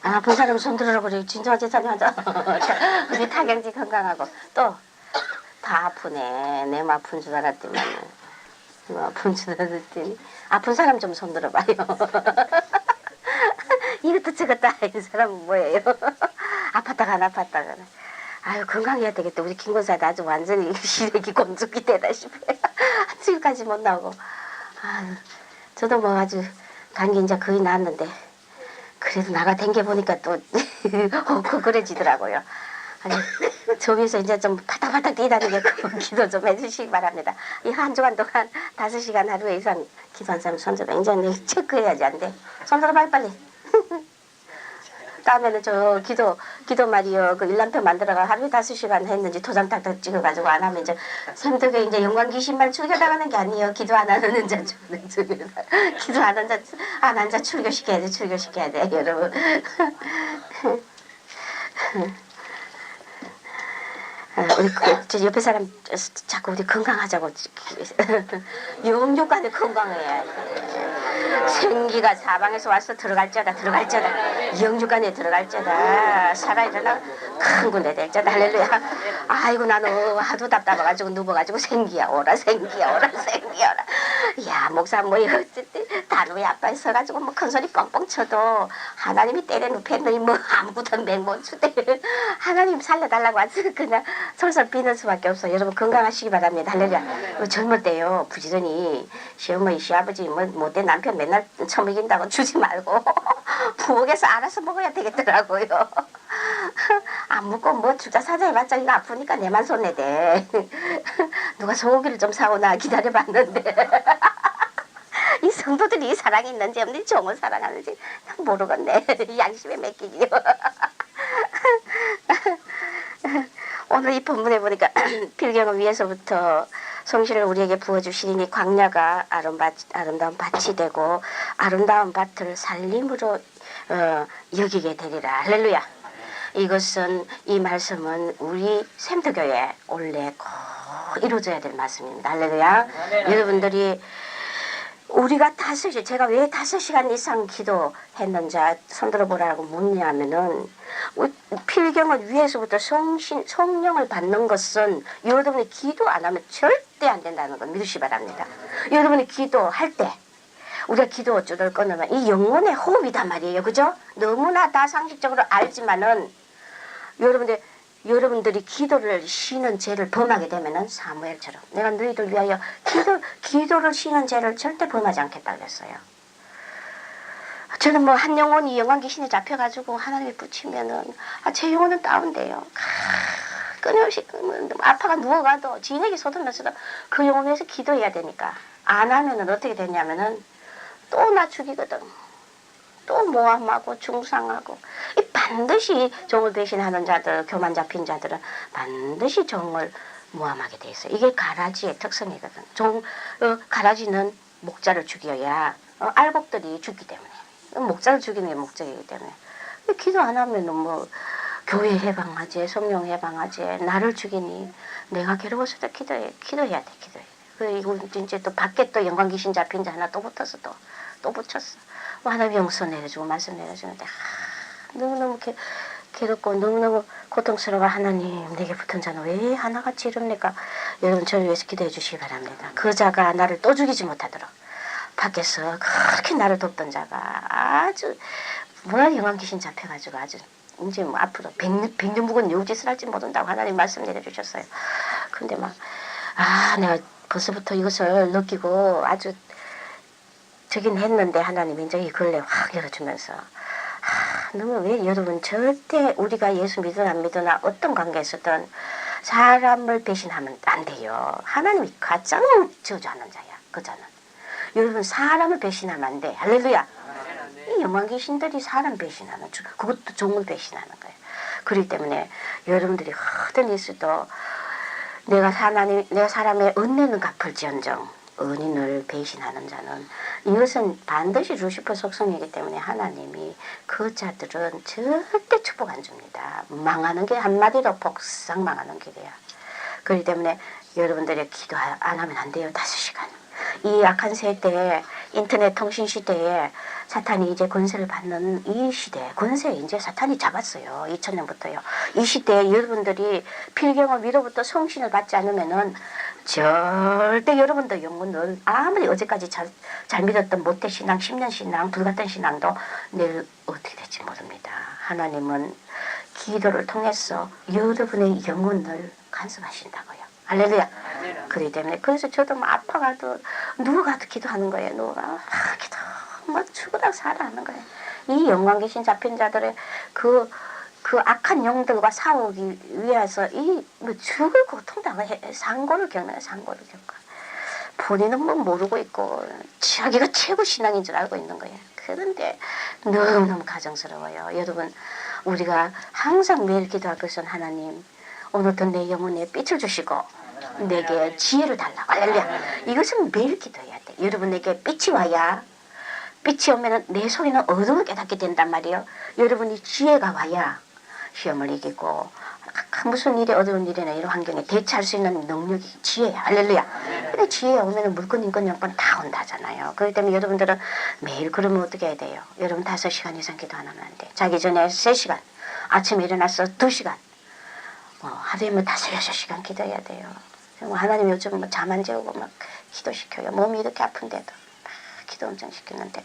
안 아픈 사람 손 들어라 그래. 진정한 제사님 하자. 우리 타경지 건강하고 또 다 아프네. 내 아픈 줄 알았더만. 아픈 줄 알았더니 아픈 사람 좀 손 들어봐요. 이것도 저것도 아닌 사람은 뭐예요? 아팠다가 안 아팠다가. 아유, 건강해야 되겠다. 우리 김권사도 아주 완전히 시래기 곤죽이 되다시피 지금까지 못 나오고. 아유, 저도 뭐 아주 감기 이제 거의 나았는데 그래도 나가 댕겨보니까 또 그래지더라고요. 아니, 저 위에서 이제 좀 바닥바닥 뛰다는 게 기도 좀 해주시기 바랍니다. 이 한 주간 동안 5시간 하루에 이상 기도한 사람 손 좀 굉장히 체크해야지 안 돼. 손 들어 빨리. 다음에는 저 기도 말이요. 그 일람표 만들어가 하루에 5시간 했는지 도장 탁탁 찍어가지고 안 하면 이제 샘덕에 이제 영광 귀신만 출교당하는 게 아니에요. 기도 안 하는 자 기도 안 하는 자 안 한 자 출교시켜야 돼. 출교시켜야 돼, 여러분. 우리 저 옆에 사람 자꾸 우리 건강하자고 영육간에 건강해야 생기가 사방에서 와서 들어갈자다 영육간에 들어갈자다 살아 일어나 큰 군데 될자다. 할렐루야. 아이고 나는 하도 답답해가지고 누워가지고 생기야 오라. 야 목사 뭐 어쨌든 단호에 앞에 서가지고 뭐 큰소리 뻥뻥 쳐도 하나님이 때려 눕혔더니 뭐 아무것도 맹못 추대. 하나님 살려달라고 와서 그냥 솔솔 비는 수밖에 없어. 여러분 건강하시기 바랍니다. 할렐루야. 젊을 때요 부지런히 시어머니 시아버지 뭐 못된 남편 맨날 처먹인다고 주지 말고 부엌에서 알아서 먹어야 되겠더라고요. 안 먹고 뭐 주자 사자 해봤자 이거 아프니까 내만 손해대. 누가 소고기를 좀 사오나 기다려봤는데 이 성도들이 사랑이 있는지 없는지 종을 사랑하는지 모르겠네. 양심에 맡기기요. 오늘 이 본문에 보니까 필경을 위해서부터 성신을 우리에게 부어주시니 광야가 아름다운 밭이 되고 아름다운 밭을 살림으로 여기게 되리라. 할렐루야. 이것은 이 말씀은 우리 샘터교회 원래 꼭 이루어져야 될 말씀입니다. 할렐루야. 여러분들이 우리가 제가 왜 5시간 이상 기도했는지 손들어 보라고 묻냐면은 필경을 위해서부터 성령을 받는 것은 여러분이 기도 안 하면 절대 안 된다는 걸 믿으시기 바랍니다. 여러분이 기도할 때 우리가 기도 어쩌들 끊으면 이 영혼의 호흡이단 말이에요. 그죠? 너무나 다 상식적으로 알지만은 여러분들이 기도를 쉬는 죄를 범하게 되면은 사무엘처럼 내가 너희들 위하여 기도를 쉬는 죄를 절대 범하지 않겠다 그랬어요. 저는 뭐 한 영혼이 영광 귀신에 잡혀가지고 하나님이 붙이면은 제 영혼은 다운돼요. 끊임없이 아파가 누워가도 진액이 쏟으면서도 그 영혼 위해서 기도해야 되니까 안 하면은 어떻게 되냐면은 또 나 죽이거든. 또 모함하고 중상하고 반드시 종을 배신하는 자들, 교만 잡힌 자들은 반드시 종을 모함하게 돼 있어요. 이게 가라지의 특성이거든. 가라지는 목자를 죽여야 알곡들이 죽기 때문에 목자를 죽이는 게 목적이기 때문에 기도 안 하면은 뭐 교회 해방하지, 성령 해방하지, 나를 죽이니 내가 괴로워서도 기도해야 돼. 그리고 이제 또 밖에 또 영광 귀신 잡힌 자 하나 또 붙어서 또 또 붙였어. 하나님 용서 내려주고 말씀 내려주는데 너무너무 괴롭고 너무너무 고통스러워. 하나님, 내게 붙은 자는 왜 하나같이 이럽니까? 여러분 저를 위해서 기도해 주시기 바랍니다. 그 자가 나를 또 죽이지 못하도록 밖에서 그렇게 나를 돕던 자가 아주 뭐라 영한 귀신 잡혀가지고 아주 이제 뭐 앞으로 백년 묵은 요짓을 할지 모른다고 하나님 말씀 내려주셨어요. 근데 내가 벌써부터 이것을 느끼고 아주 저긴 했는데 하나님이 이제 이 근래 확 열어주면서 너무 왜 여러분 절대 우리가 예수 믿으나 안 믿으나 어떤 관계에서든 사람을 배신하면 안 돼요. 하나님이 가장 저주하는 자야. 그 자는. 여러분 사람을 배신하면 안 돼. 할렐루야. 이 영광 귀신들이 사람 배신하는 줄. 그것도 종을 배신하는 거예요. 그렇기 때문에 여러분들이 어떤 일수도 내가 사람의 은혜는 갚을지언정 은인을 배신하는 자는 이것은 반드시 루시퍼 속성이기 때문에 하나님이 그 자들은 절대 축복 안 줍니다. 망하는 게 한마디로 폭삭 망하는 길이야. 그렇기 때문에 여러분들이 기도 안 하면 안 돼요. 5시간. 이 악한 세대에 인터넷 통신 시대에 사탄이 이제 권세를 받는 이 시대 권세 이제 사탄이 잡았어요. 2000년부터요. 이 시대에 여러분들이 필경을 위로부터 성신을 받지 않으면은 절대 여러분들 영혼을 아무리 어제까지 잘 믿었던 모태 신앙, 10년 신앙, 불같은 신앙도 내일 어떻게 될지 모릅니다. 하나님은 기도를 통해서 여러분의 영혼을 간섭하신다고요. 할렐루야. 그렇기 때문에 그래서 저도 아파가도 누워가도 기도하는 거예요. 누워가 기도 죽으다 살아 하는 거예요. 이 영광 귀신 잡힌 자들의 그 악한 영들과 싸우기 위해서 죽을 고통당을 상고를 겪어요. 상고를 겪어. 본인은 모르고 있고 자기가 최고 신앙인 줄 알고 있는 거예요. 그런데 너무너무 가정스러워요. 여러분 우리가 항상 매일 기도할 것은 하나님 오늘도 내 영혼에 빛을 주시고 내게 지혜를 달라. 할렐루야. 이것은 매일 기도해야 돼. 여러분에게 빛이 와야 빛이 오면 내 속에는 어둠을 깨닫게 된단 말이에요. 여러분이 지혜가 와야 시험을 이기고 무슨 일이 어려운 일이나 이런 환경에 대처할 수 있는 능력이 지혜야. 할렐루야. 근데 지혜가 오면 물건 인권 영권 다 온다잖아요. 그렇기 때문에 여러분들은 매일 그러면 어떻게 해야 돼요? 여러분 5시간 이상 기도 안 하면 안 돼. 자기 전에 3시간, 아침에 일어나서 2시간, 하루에 5, 6시간 기도해야 돼요. 하나님 요즘 잠 안 재우고 막 기도시켜요. 몸이 이렇게 아픈데도 막 기도 엄청 시켰는데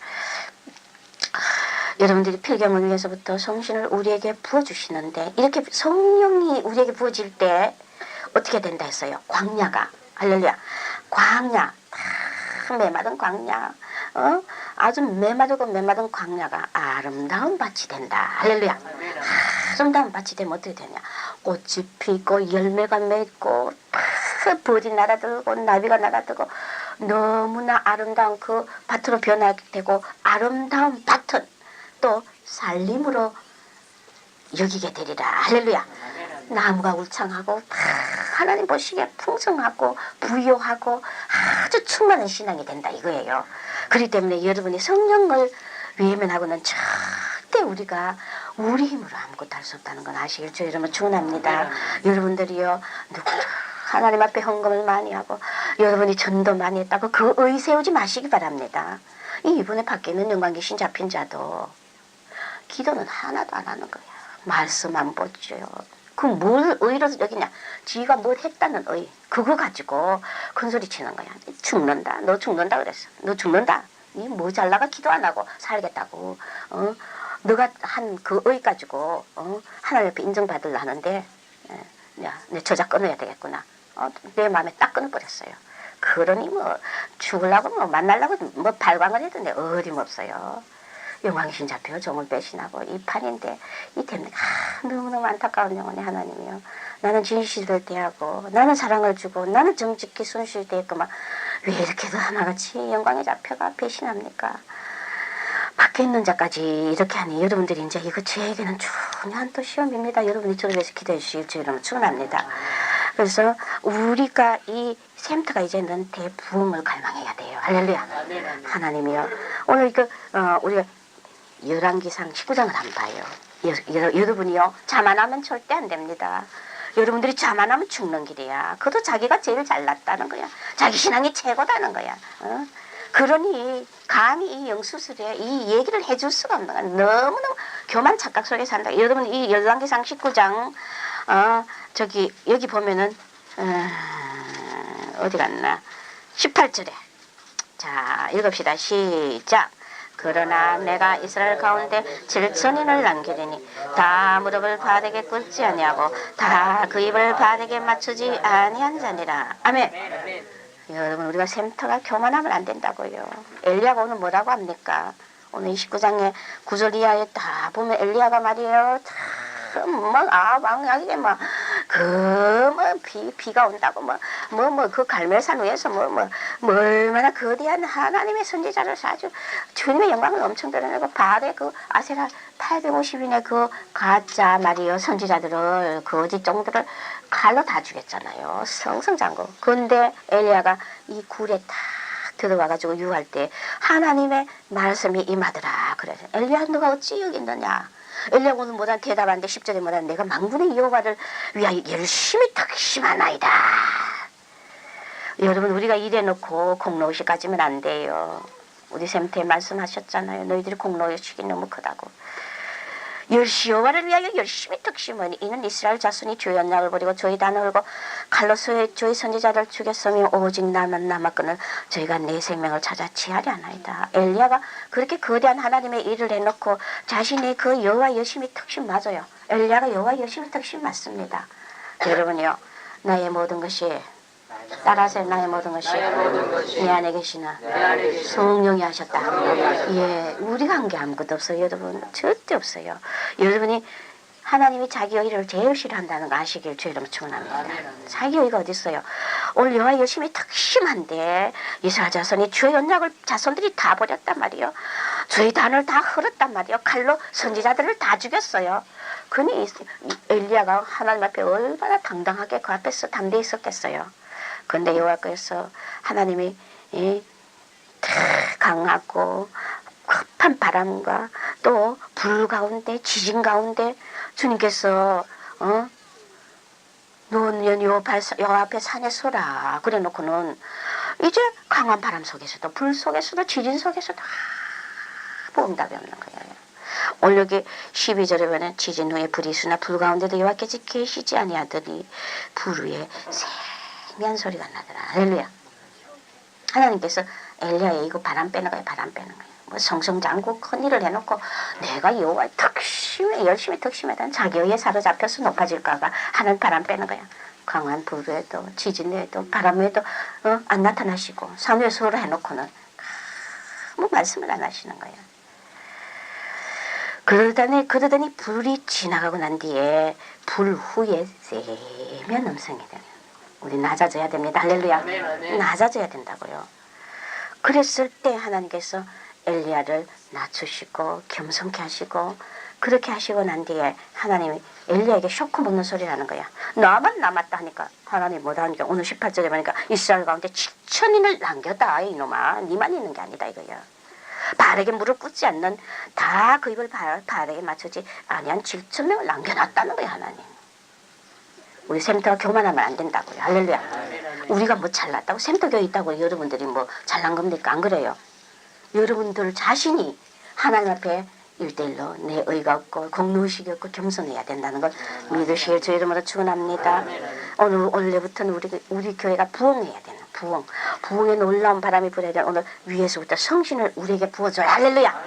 여러분들이 필경을 위해서부터 성신을 우리에게 부어주시는데 이렇게 성령이 우리에게 부어질 때 어떻게 된다 했어요? 광야가. 할렐루야. 광야. 메마른 광야. 아주 메마르고 메마른 광야가 아름다운 밭이 된다. 할렐루야. 아름다운 밭이 되면 어떻게 되냐? 꽃이 피고 열매가 맺고 벌이 날아들고 나비가 날아들고 너무나 아름다운 그 밭으로 변하게 되고 아름다운 밭은 또 살림으로 여기게 되리라. 할렐루야. 나무가 울창하고 하나님 보시기에 풍성하고 부유하고 아주 충만한 신앙이 된다 이거예요. 그렇기 때문에 여러분이 성령을 외면하고는 절대 우리가 우리 힘으로 아무것도 할 수 없다는 건 아시겠죠? 여러분 축원합니다. 여러분들이요 하나님 앞에 헌금을 많이 하고 여러분이 전도 많이 했다고 그 의 세우지 마시기 바랍니다. 이분에 밖에 있는 영광 귀신 잡힌 자도 기도는 하나도 안 하는 거야. 말씀 안 보죠. 그 뭘 의로 여기냐? 지가 뭘 했다는 의. 그거 가지고 큰소리 치는 거야. 죽는다. 너 죽는다 그랬어. 너 죽는다. 니 뭐 잘나가 기도 안 하고 살겠다고. 너가 한 그 의 가지고 하나님 앞에 인정받으려 하는데 야, 내 저작 끊어야 되겠구나. 내 마음에 딱 끊어버렸어요. 그러니 죽으려고 만나려고 발광을 해도 내 어림없어요. 영광신 잡혀 종을 배신하고 이 판인데 이 때문에 너무너무 안타까운 영혼의 하나님이요. 나는 진실을 대하고 나는 사랑을 주고 나는 정직히 순수히 대했구만. 왜 이렇게도 하나같이 영광에 잡혀가 배신합니까? 밖에 있는 자까지 이렇게 하니 여러분들이 이제 이거 저에게는 중요한 또 시험입니다. 여러분이 저를 위해서 기도해 주실 줄 여러분 축원합니다. 그래서 우리가 이 샘터가 이제는 대부흥을 갈망해야 돼요. 할렐루야. 하나님이요. 오늘 우리가 열왕기상 19장을 한번 봐요. 여러분이요 자만하면 절대 안 됩니다. 여러분들이 자만하면 죽는 길이야. 그것도 자기가 제일 잘났다는 거야. 자기 신앙이 최고다는 거야. 그러니 감히 이 영수술에 이 얘기를 해줄 수가 없는 거야. 너무너무 교만 착각 속에 산다. 여러분 이 열왕기상 19장 저기 여기 보면은 어디 갔나 18절에 자 읽읍시다. 시작. 그러나 내가 이스라엘 가운데 7천인을 남기리니 다 무릎을 바닥에 꿇지 아니하고 다 그 입을 바닥에 맞추지 아니한 자니라. 아멘. 여러분 우리가 샘터가 교만하면 안 된다고요. 엘리야가 오늘 뭐라고 합니까? 오늘 29장의 9절 이하에 다 보면 엘리야가 말이에요. 왕하게 비가 온다고 그 갈멜산 위에서 얼마나 거대한 하나님의 선지자를 아주 주님의 영광을 엄청 드러내고 바알의 그 아세라 850인의 그 가짜 말이요 선지자들을 거짓 종들을 칼로 다 죽였잖아요. 성성장구. 근데 엘리야가 이 굴에 탁 들어와가지고 유할 때 하나님의 말씀이 임하더라. 그래서 엘리야 너가 어찌 여기 있느냐. 엘리야가 오늘 뭐라 대답하는데 10절에 뭐라 내가 만군의 여호와를 위하여 열심히 특심하나이다. 여러분 우리가 이래놓고 공로의식 가지면 안 돼요. 우리 샘태에 말씀하셨잖아요. 너희들이 공로의식이 너무 크다고. 여호와를 위하여 열심히 특심하니 이는 이스라엘 자손이 주의 언약을 버리고 저희 단을 흘고 칼로 저희 선지자를 죽였으며 오직 나만 남았거늘 저희가 내 생명을 찾아 취하려 하나이다. 엘리야가 그렇게 거대한 하나님의 일을 해놓고 자신이 그 여호와 열심히 특심 맞아요. 엘리야가 여호와 열심히 특심 맞습니다. 여러분요 나의 모든 것이 따라하세요. 나의 모든 것이 내 안에 계시나 성령이 하셨다. 예, 우리가 한 게 아무것도 없어요. 여러분 절대 없어요. 여러분이 하나님이 자기 의를 제일 싫어한다는 거 아시길 주 이름 축원합니다. 자기 의가 어디 있어요? 오늘 여호와 열심히 특심한데 이스라엘 자손이 주의 언약을 자손들이 다 버렸단 말이요. 주의 단을 다 흘렀단 말이요. 칼로 선지자들을 다 죽였어요. 그니 엘리야가 하나님 앞에 얼마나 당당하게 그 앞에서 담대히 있었겠어요. 근데 여호와께서 하나님이 강하고 급한 바람과 또 불 가운데 지진 가운데 주님께서 노년 여호와 앞에 산에 서라 그래 놓고는 이제 강한 바람 속에서도 불 속에서도 지진 속에서도 아무 응답이 없는 거예요. 오늘 여기 12절에 보면 지진 후에 불이 수나 불 가운데도 여호와께서 계시지 아니하더니 불 위에 생명한 소리가 나더라. 할렐루야. 하나님께서 엘리야에 이거 바람 빼는 거예요. 바람 빼는 거예요. 뭐 성성장구 큰 일을 해놓고 내가 여호와 특심에 열심히 특심에다 자기 의에 사로잡혀서 높아질까봐 하는 바람 빼는 거야. 강한 불에도 지진에도 바람에도 안 나타나시고 산 위에 서로 해놓고는 아무 말씀을 안 하시는 거예요. 그러더니 불이 지나가고 난 뒤에 불 후에 세면 음성이 되는 우리 낮아져야 됩니다. 할렐루야. 낮아져야 된다고요. 그랬을 때 하나님께서 엘리야를 낮추시고 겸손케 하시고 그렇게 하시고 난 뒤에 하나님이 엘리야에게 쇼크 먹는 소리를 하는 거야. 나만 남았다 하니까 하나님이 뭐라 하니까 오늘 18절에 보니까 이스라엘 가운데 7천인을 남겼다. 이놈아 니만 있는 게 아니다 이거야. 바알에게 무릎 꿇지 않는 다 그 입을 바알에게 맞추지 아니한 7천명을 남겨놨다는 거야 하나님. 우리 샘터가 교만하면 안 된다고요. 할렐루야. 우리가 뭐 잘났다고 샘터교회 있다고 여러분들이 뭐 잘난 겁니까? 안 그래요. 여러분들 자신이 하나님 앞에 1대1로 내 의가 없고 공로의식이 없고 겸손해야 된다는 걸 믿으시길 주 이름으로 축원합니다. 오늘부터는 우리 교회가 부흥해야 되는 부흥의 놀라운 바람이 불어야 되는 오늘 위에서부터 성신을 우리에게 부어줘요. 할렐루야.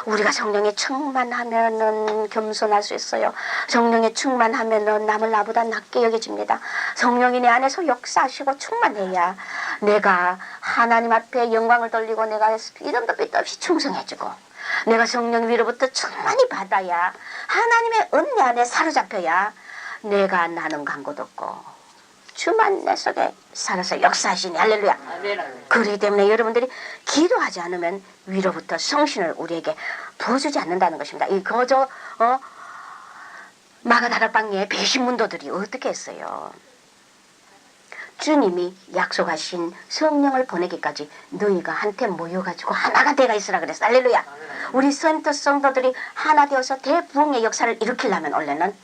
우리가 성령에 충만하면은 겸손할 수 있어요. 성령에 충만하면은 남을 나보다 낮게 여겨집니다. 성령이 내 안에서 역사하시고 충만해야 내가 하나님 앞에 영광을 돌리고 내가 이름도 빛도 없이 충성해주고 내가 성령 위로부터 충만히 받아야 하나님의 은혜 안에 사로잡혀야 내가 나는 간곳 없고 주만 내 속에 살아서 역사하시니 할렐루야. 그렇기 때문에 여러분들이 기도하지 않으면 위로부터 성신을 우리에게 부어주지 않는다는 것입니다. 이 거저 마가다락방에 배신문도들이 어떻게 했어요? 주님이 약속하신 성령을 보내기까지 너희가 한테 모여가지고 하나가 되가 있으라 그랬어. 할렐루야. 우리 샘터 성도들이 하나 되어서 대부흥의 역사를 일으키려면 원래는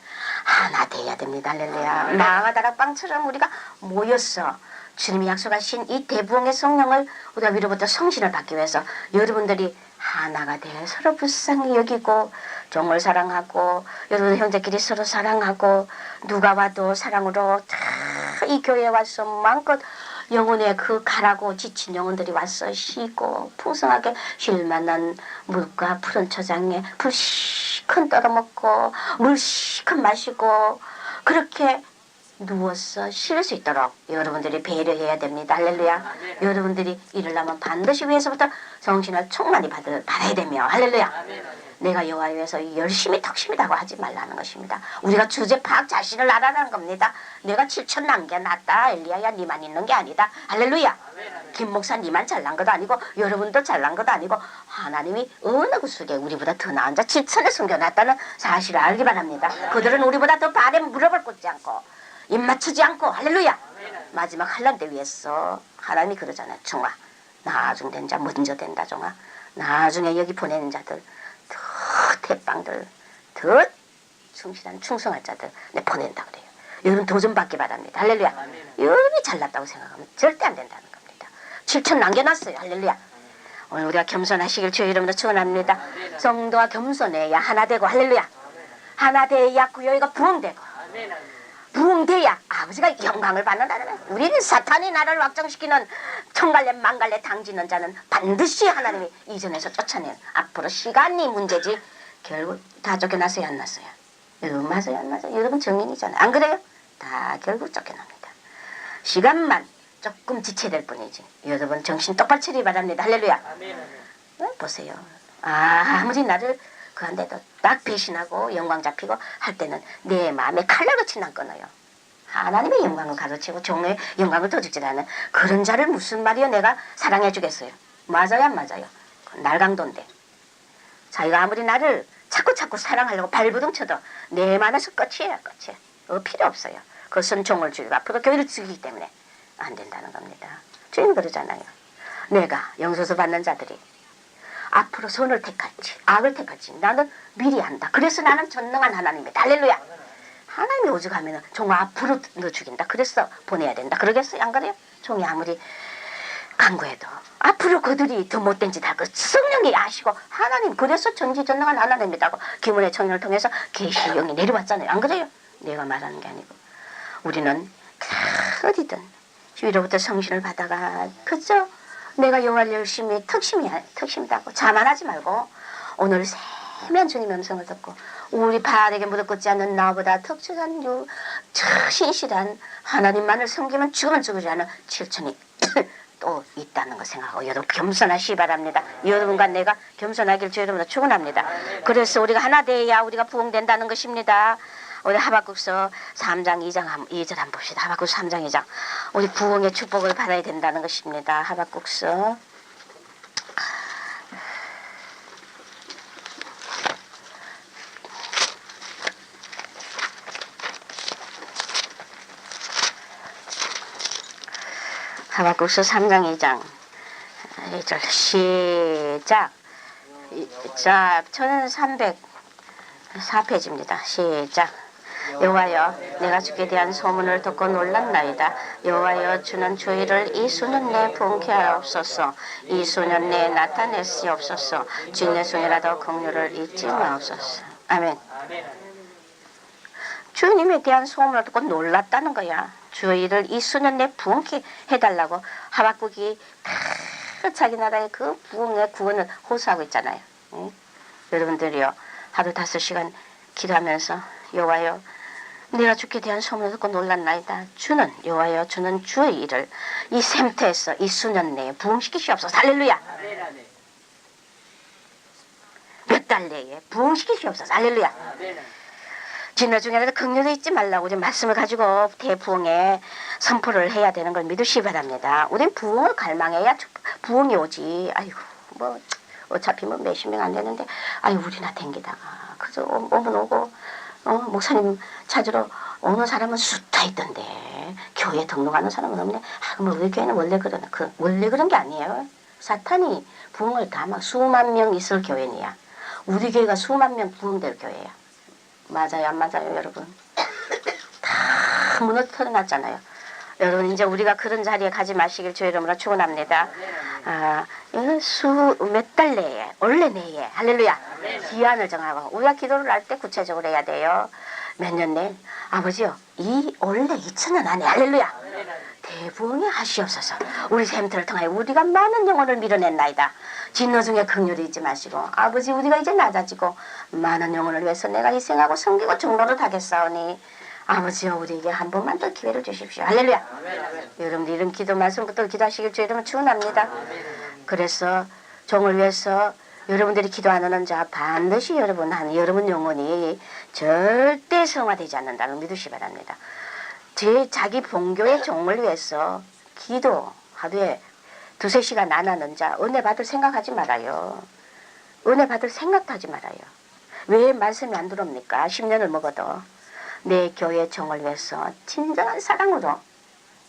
하나 돼야 됩니다. 할렐루야. 마가다락방처럼 우리가 모였어. 주님이 약속하신 이 대부흥의 성령을 우리가 위로부터 성신을 받기 위해서 여러분들이 하나가 돼 서로 불쌍히 여기고 종을 사랑하고 여러분 형제끼리 서로 사랑하고 누가 와도 사랑으로 다 이 교회에 와서 마음껏 영혼의 그 가라고 지친 영혼들이 와서 쉬고 풍성하게 쉴만한 물과 푸른 초장에 불 시큰 떨어먹고 물 시큰 마시고 그렇게 누워서 쉴 수 있도록 여러분들이 배려해야 됩니다. 할렐루야. 여러분들이 이러려면 반드시 위에서부터 정신을 충만히 받아야 되며 할렐루야. 내가 여호와에 위해서 열심히 턱심이라고 하지 말라는 것입니다. 우리가 주제 파악 자신을 알아라는 겁니다. 내가 7천 남겨놨다. 엘리야야 니만 있는 게 아니다. 할렐루야. 김 목사 니만 잘난 것도 아니고 여러분도 잘난 것도 아니고 하나님이 어느 구석에 우리보다 더 나은 자 7천에 숨겨놨다는 사실을 알기 바랍니다. 그들은 우리보다 더 발에 무릎을 꿇지 않고 입 맞추지 않고 할렐루야. 마지막 환란 때 위해서 하나님이 그러잖아요. 종아 나중된 자 먼저 된다. 종아 나중에 여기 보내는 자들 더 대빵들 더 충실한 충성할 자들 내 보낸다 그래요. 여러분 도전 받기 바랍니다. 할렐루야. 여러분이 잘났다고 생각하면 절대 안 된다는 겁니다. 7천 남겨놨어요. 할렐루야. 오늘 우리가 겸손하시길 주의 이름으로 축원합니다. 성도와 겸손해야 하나 되고 할렐루야. 하나 돼야 구여가 부흥되고 부흥돼야 아버지가 영광을 받는다는 거예요. 우리는 사탄이 나를 확정시키는 천갈래 만갈래 당지는 자는 반드시 하나님이 이전에서 쫓아내는 앞으로 시간이 문제지 결국 다 쫓겨났어요 안 났어요? 여러분 맞아요 안 맞아요? 여러분 정인이잖아요. 안 그래요? 다 결국 쫓겨납니다. 시간만 조금 지체될 뿐이지. 여러분 정신 똑바로 차리기 바랍니다. 할렐루야. 보세요. 아무리 나를 그한데도 딱 배신하고 영광 잡히고 할 때는 내 마음에 칼날같이 난 끊어요. 하나님의 영광을 가르치고 종의 영광을 더 주지 않은 그런 자를 무슨 말이요 내가 사랑해 주겠어요. 맞아요 안 맞아요? 날강도인데 자기가 아무리 나를 자꾸 사랑하려고 발부둥 쳐도 내 마음에서 끝이에요. 끝이. 필요 없어요. 그것은 종을 죽이고 앞으로 교회를 죽이기 때문에 안 된다는 겁니다. 주님 그러잖아요. 내가 영소서 받는 자들이 앞으로 선을 택할지 악을 택할지 나는 미리 안다. 그래서 나는 전능한 하나님이다. 할렐루야. 하나님이 오죽하면 종을 앞으로 너 죽인다. 그래서 보내야 된다. 그러겠어요? 안 그래요? 종이 아무리 간구해도 앞으로 그들이 더 못된 짓 하고 성령이 아시고 하나님 그래서 전지전능한 하나님이라고 기문의 청년을 통해서 계시의 영이 내려왔잖아요. 안 그래요? 내가 말하는 게 아니고 우리는 어디든 위로부터 성신을 받아가 그저 내가 여호와를 열심히 턱심이라고 자만하지 말고 오늘 세면 주님의 음성을 듣고 우리 발에게 무릎 꿇지 않는 나보다 특출한 신실한 하나님만을 섬기면 죽으면 죽으지 않은 7천이 또 있다는 거 생각하고 여러분 겸손하시기 바랍니다. 여러분과 내가 겸손하길 주 여러분으로 축원합니다. 그래서 우리가 하나 돼야 우리가 부흥된다는 것입니다. 우리 하박국서 3장 2절 한번 봅시다. 하박국서 3장 2장 우리 부흥의 축복을 받아야 된다는 것입니다. 하박국서 하박국서 3장 2장 1절 시작. 자 1304페이지입니다. 시작. 여호와여 내가 주께 대한 소문을 듣고 놀랐나이다. 여호와여 주는 주의를 이 수년 내에 부흥케 하옵소서. 이 수년 내에 나타내시옵소서. 주님의 손이라도 긍휼을 잊지 마옵소서. 아멘. 주님에 대한 소문을 듣고 놀랐다는 거야. 주의를 이 수년 내에 부흥케 해달라고 하박국이 자기 나라의 그 부흥의 구원을 호소하고 있잖아요. 응? 여러분들이요 하루 5시간 기도하면서 여호와여 내가 주께 대한 소문을 듣고 놀랐나이다. 주는 여호와여 주는 주의 일을 이 샘터에서 이 수년 내에 부흥시키시옵소서. 할렐루야. 몇 달 내에 부흥시키시옵소서. 할렐루야. 진화 중에라도 긍휼을 잊지 말라고 우리 말씀을 가지고 대부흥에 선포를 해야 되는 걸 믿으시기 바랍니다. 우린 부흥을 갈망해야 부흥이 오지. 아이고 뭐 어차피 뭐 몇십 명 안 되는데 아이 우리나 댕기다가 그저 오면 오고 목사님 찾으러 오는 사람은 숫자 있던데 교회 등록하는 사람은 없네. 그럼 우리 교회는 원래 그런 게 아니에요. 사탄이 부흥을 다 막 수만 명 있을 교회니야. 우리 교회가 수만 명 부흥될 교회야. 맞아요 안 맞아요 여러분? 다 무너져 놨잖아요. 여러분 이제 우리가 그런 자리에 가지 마시길 주의 이름으로 축원합니다. 몇 달 내에 원래 내에 할렐루야 기한을 정하고 우리가 기도를 할 때 구체적으로 해야 돼요. 몇 년 내 아버지요 이 원래 2000년 안에 할렐루야 대부흥이 하시옵소서. 우리 샘터를 통하여 우리가 많은 영혼을 밀어냈나이다. 진노 중에 긍휼이 있지 마시고 아버지 우리가 이제 낮아지고 많은 영혼을 위해서 내가 희생하고 섬기고 종로를 하겠사오니 아버지여 우리에게 한 번만 더 기회를 주십시오. 할렐루야. 여러분들 이런 기도 말씀부터 기도하시길 주의 이름으로 축원합니다. 그래서 종을 위해서 여러분들이 기도 안 하는 자 반드시 여러분 영혼이 절대 성화되지 않는다는 믿으시 바랍니다. 자기 본교의 종을 위해서 기도 하루에 2-3시간 안 하는 자 은혜 받을 생각하지 말아요. 은혜 받을 생각도 하지 말아요. 왜 말씀이 안 들어옵니까? 10년을 먹어도 내 교회 종을 위해서 진정한 사랑으로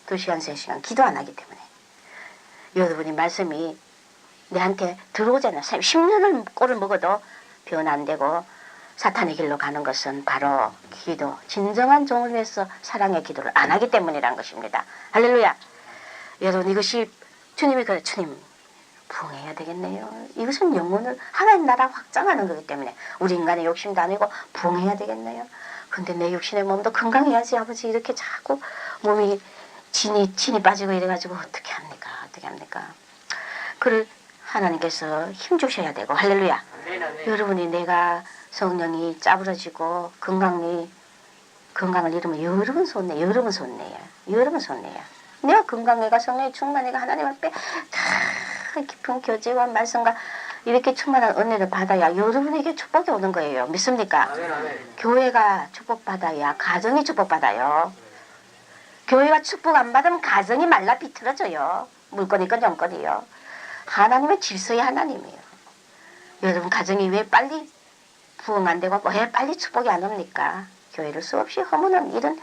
2시간 3시간 기도 안 하기 때문에 여러분이 말씀이 내한테 들어오잖아요. 10년을 꼴을 먹어도 변 안 되고 사탄의 길로 가는 것은 바로 기도, 진정한 종을 위해서 사랑의 기도를 안 하기 때문이란 것입니다. 할렐루야. 여러분 이것이 주님이 그래 주님 부흥해야 되겠네요. 이것은 영혼을 하나님 나라 확장하는 거기 때문에 우리 인간의 욕심도 아니고 부흥해야 되겠네요. 근데 내 육신의 몸도 건강해야지 아버지 이렇게 자꾸 몸이 진이 빠지고 이래가지고 어떻게 합니까? 어떻게 합니까? 그를 하나님께서 힘 주셔야 되고 할렐루야. 여러분이 내가 성령이 짜부러지고 건강을 잃으면 여러분 손내 여러분 손내야. 내가 건강해가 성령이 충만해가 하나님 앞에 다 깊은 교제와 말씀과 이렇게 충만한 은혜를 받아야 여러분에게 축복이 오는 거예요. 믿습니까? 교회가 축복받아야 가정이 축복받아요. 교회가 축복 안 받으면 가정이 말라 비틀어져요. 물건이건 영건이요. 하나님의 질서의 하나님이에요. 여러분 가정이 왜 빨리 부흥 안 되고 왜 빨리 축복이 안 옵니까? 교회를 수없이 허무는 이런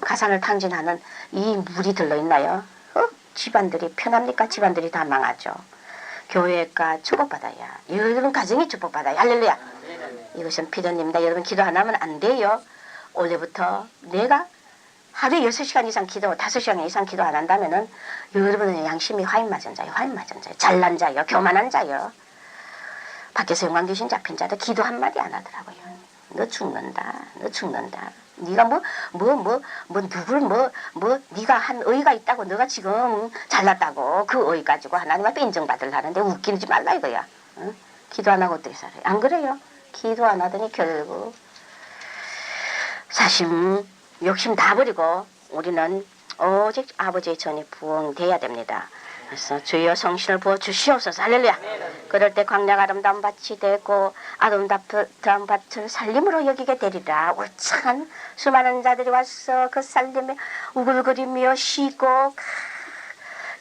가산을 탕진하는 이 물이 들러있나요? 집안들이 편합니까? 집안들이 다 망하죠. 교회가 축복받아야 여러분 가정이 축복받아야 할렐루야. 이것은 필연입니다. 여러분 기도 안 하면 안 돼요. 올해부터 내가 하루에 6시간 이상 기도 5시간 이상 기도 안 한다면은 여러분의 양심이 화인맞은 자요. 잘난 자요. 교만한 자요. 밖에서 영광 귀신 잡힌 자도 기도 한마디 안 하더라고요. 너 죽는다. 네가 네가 한 의가 있다고 너가 지금 잘났다고 그 의 가지고 하나님 앞에 인정받으려는데 웃기지 말라 이거야. 응? 기도 안 하고 어떻게 살아요? 안 그래요? 기도 안 하더니 결국 사심 욕심 다 버리고 우리는 오직 아버지의 전이 부흥돼야 됩니다. 그래서 주여 성신을 부어 주시옵소서. 할렐루야. 그럴 때 광야가 아름다운 밭이 되고 아름다운 밭을 살림으로 여기게 되리라. 울창한 수많은 자들이 와서 그 살림에 우글거리며 쉬고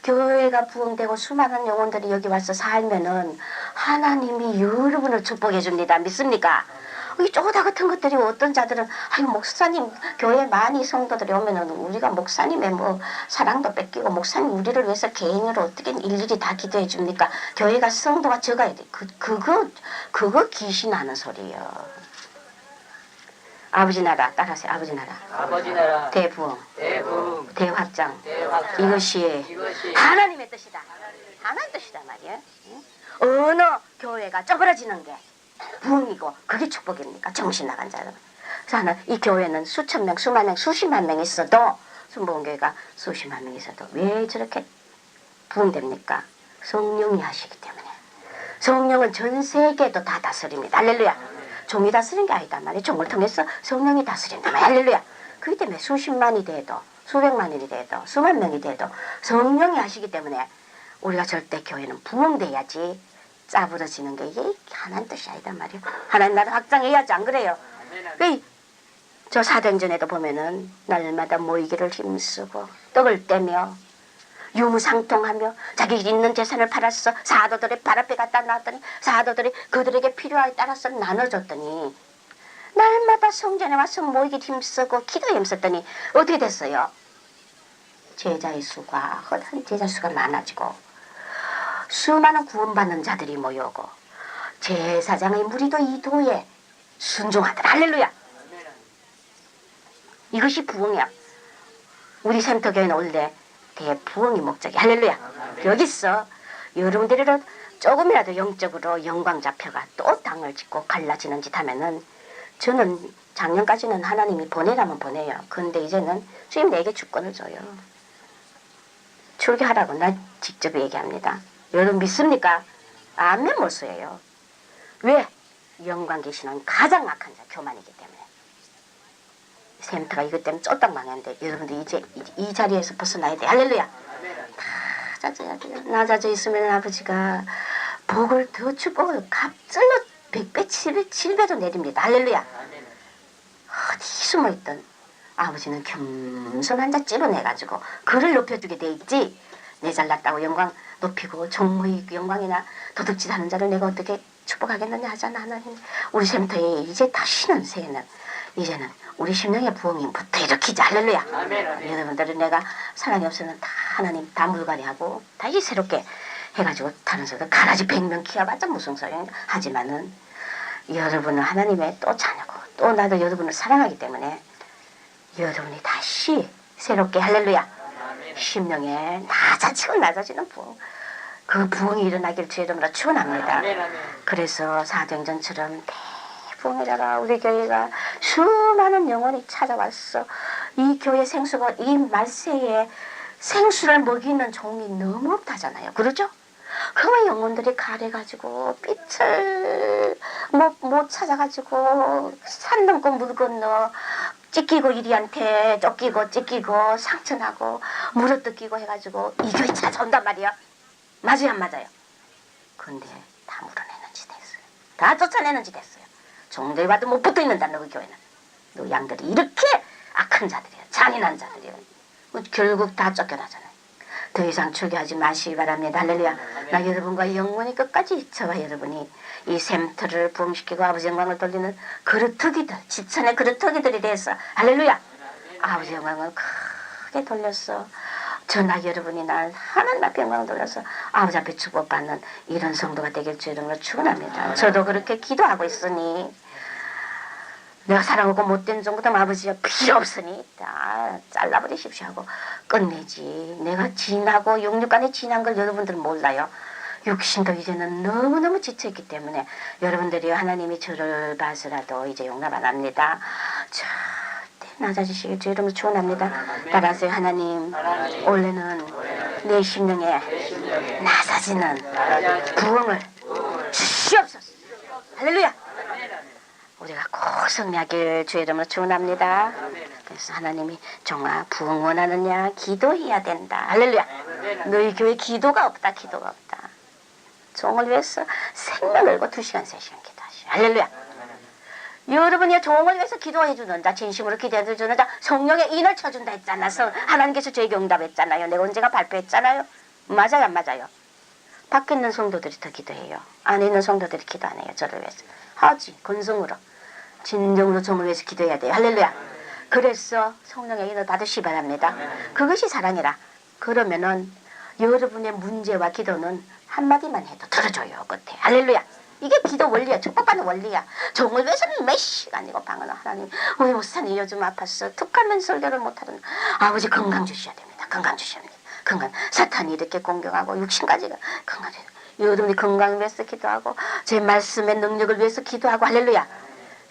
교회가 부흥되고 수많은 영혼들이 여기 와서 살면은 하나님이 여러분을 축복해 줍니다. 믿습니까? 이 쪼다 같은 것들이 어떤 자들은 아유 목사님 교회 많이 성도들이 오면은 우리가 목사님의 뭐 사랑도 뺏기고 목사님 우리를 위해서 개인으로 어떻게 일일이 다 기도해 줍니까? 교회가 성도가 적어야 돼. 그거 귀신하는 소리예요. 아버지 나라 따라하세요. 아버지 나라 대부흥 대확장 이것이 하나님의 뜻이다. 하나님의 뜻이다 말이에요. 어느 교회가 쩌그러지는 게 부흥이고 그게 축복입니까? 정신 나간 자들. 그래서 이 교회는 수천 명, 수만 명, 수십만 명 있어도 순복음교회가 수십만 명 있어도 왜 저렇게 부흥됩니까? 성령이 하시기 때문에. 성령은 전 세계도 다 다스립니다. 할렐루야. 종이 다스리는 게 아니다 말이에요. 종을 통해서 성령이 다스린다 말이에요. 할렐루야. 그렇기 때문에 수십만이 돼도 수백만이 돼도 수만 명이 돼도 성령이 하시기 때문에 우리가 절대 교회는 부흥돼야지 짜부러지는 게 이게 하나님 뜻이 아니다 말이에요. 하나님 나라 확장해야지 안 그래요? 저 사도행전에도 보면은 날마다 모이기를 힘쓰고 떡을 떼며 유무상통하며 자기 있는 재산을 팔아서 사도들의 발 앞에 갖다 놨더니 사도들이 그들에게 필요에 따라서 나눠줬더니 날마다 성전에 와서 모이기 힘쓰고 기도에 힘썼더니 어떻게 됐어요? 제자의 수가 허다한 제자 수가 많아지고 수많은 구원받는 자들이 모여오고 제사장의 무리도 이 도에 순종하더라. 할렐루야. 이것이 부흥이야. 우리 샘터교회는 원래 대부흥이 목적이 할렐루야. 여기서 여러분들이랑 조금이라도 영적으로 영광 잡혀가 또 당을 짓고 갈라지는 짓 하면은 저는 작년까지는 하나님이 보내라면 보내요. 근데 이제는 주님 내게 주권을 줘요. 출교하라고 나 직접 얘기합니다. 여러분 믿습니까? 아멘 못 써요. 왜? 영광 계시는 가장 악한 자 교만이기 때문에. 샘터가 이것 때문에 쫄딱 망했는데 여러분들 이제 이 자리에서 벗어나야 돼. 할렐루야. 낮아져야 돼요. 낮아져 있으면 아버지가 복을 더 축복을 갑절로 100배, 7배로 내립니다. 할렐루야. 어디 숨어있던 아버지는 겸손한 자 찝어내가지고 그를 높여주게 돼 있지. 내 잘났다고 영광 높이고 종무의 영광이나 도둑질하는 자를 내가 어떻게 축복하겠느냐 하잖아. 하나님 우리 샘터에 이제 다시는 새해는 이제는 우리 심령의 부흥임부터 일으키자. 할렐루야. 여러분들은 내가 사랑이 없으면 다 하나님 다 물갈이하고 다시 새롭게 해가지고 다른 사람 가라지 100명 키워봤자 무슨 소용이야. 하지만은 여러분은 하나님의 또 자녀고 또 나도 여러분을 사랑하기 때문에 여러분이 다시 새롭게 할렐루야 심령에 낮아지고 낮아지는 부흥 그 부흥이 일어나길 주의 이름으로 축원합니다. 그래서 사도행전처럼 대부흥이라가 우리 교회가 수많은 영혼이 찾아왔어. 이 교회 생수가 이 말세에 생수를 먹이는 종이 너무 없다잖아요. 그러죠? 그러면 영혼들이 가래가지고 빛을 못 찾아가지고 산 넘고 물 건너 찢기고 이리한테 쫓기고 상처나고 물어뜯기고 해가지고 이 교회 찾아온단 말이야. 맞아요 안 맞아요? 근데 다 물어내는 짓 했어요. 다 쫓아내는 짓 했어요. 종들이 봐도 못 붙어있는다 너희 교회는. 너 양들이 이렇게 악한 자들이야. 잔인한 자들이야. 결국 다 쫓겨나잖아요. 더 이상 출교하지 마시기 바랍니다. 할렐루야. 나 여러분과 영원히 끝까지 저와 여러분이 이 샘터를 부흥시키고 아버지 영광을 돌리는 그릇터기들 지천의 그릇터기들이 돼서 할렐루야. 아버지 영광을 크게 돌렸어. 저나 여러분이 날 하나님 앞에 영광을 돌려서 아버지 앞에 축복받는 이런 성도가 되길 주 이름으로 축원합니다. 저도 그렇게 기도하고 있으니 내가 사랑하고 못된 정도면 아버지가 필요 없으니 다 잘라버리십시오 하고 끝내지. 내가 진하고 육육간에 진한 걸 여러분들은 몰라요. 육신도 이제는 너무너무 지쳐있기 때문에 여러분들이 하나님이 저를 봐서라도 이제 용납 안 합니다. 절대 낮아지시길 주 이름으로 축원합니다. 따라서 하나님 원래는 내 심령에 낮아지는 부흥을 주시옵소서. 할렐루야. 우리가 꼭 승리하길 주의 이름으로 축원합니다. 그래서 하나님이 종아 부흥 원하느냐 기도해야 된다. 할렐루야. 너희 교회 기도가 없다. 종을 위해서 생명 걸고 2시간 3시간 기도하시오. 할렐루야. 여러분이 종을 위해서 기도해 주는 자 진심으로 기도해 주는 자 성령의 인을 쳐준다 했잖아. 하나님께서 저에게 응답했잖아요. 내가 언젠가 발표했잖아요. 맞아요 안 맞아요? 밖에 있는 성도들이 더 기도해요. 안에 있는 성도들이 기도 안 해요. 저를 위해서. 하지 건성으로 진정으로 종을 위해서 기도해야 돼요. 할렐루야. 그래서 성령의 인을 받으시 바랍니다. 그것이 사랑이라. 그러면은 여러분의 문제와 기도는 한마디만 해도 들어줘요. 끝에. 할렐루야. 이게 기도 원리야. 축복받는 원리야. 종을 위해서는 몇 시간이고 방언을 하나님 우리 목사님 요즘 아팠어. 툭하면 설교를 못하던 아버지 건강 주셔야 됩니다. 건강 주셔야 됩니다. 건강. 사탄이 이렇게 공격하고 육신까지가 건강 주셔야 됩니다. 여러분이 건강을 위해서 기도하고 제 말씀의 능력을 위해서 기도하고 할렐루야.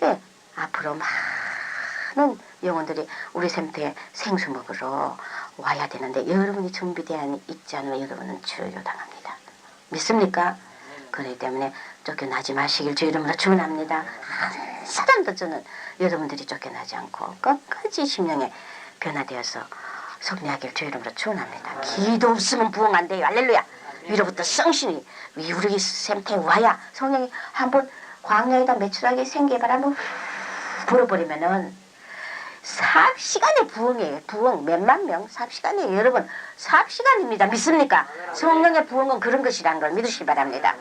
예, 앞으로 많은 영혼들이 우리 샘터에 생수 먹으러 와야 되는데 여러분이 준비되어 있지 않으면 여러분은 출교당합니다. 믿습니까? 그렇기 때문에 쫓겨나지 마시길 주 이름으로 축원합니다. 한 사람도 저는 여러분들이 쫓겨나지 않고 끝까지 심령에 변화되어서 승리하길 주 이름으로 축원합니다. 기도 없으면 부흥 안 돼요. 할렐루야. 위로부터 성신이 우리 샘터에 와야 성령이 한번 광야에다 매출하게 생기에 바람을 불어버리면은 4시간의 부흥이에요. 부흥 몇만 명 4시간이에요. 여러분 4시간입니다. 믿습니까? 성령의 부흥은 그런 것이라는 걸 믿으시기 바랍니다.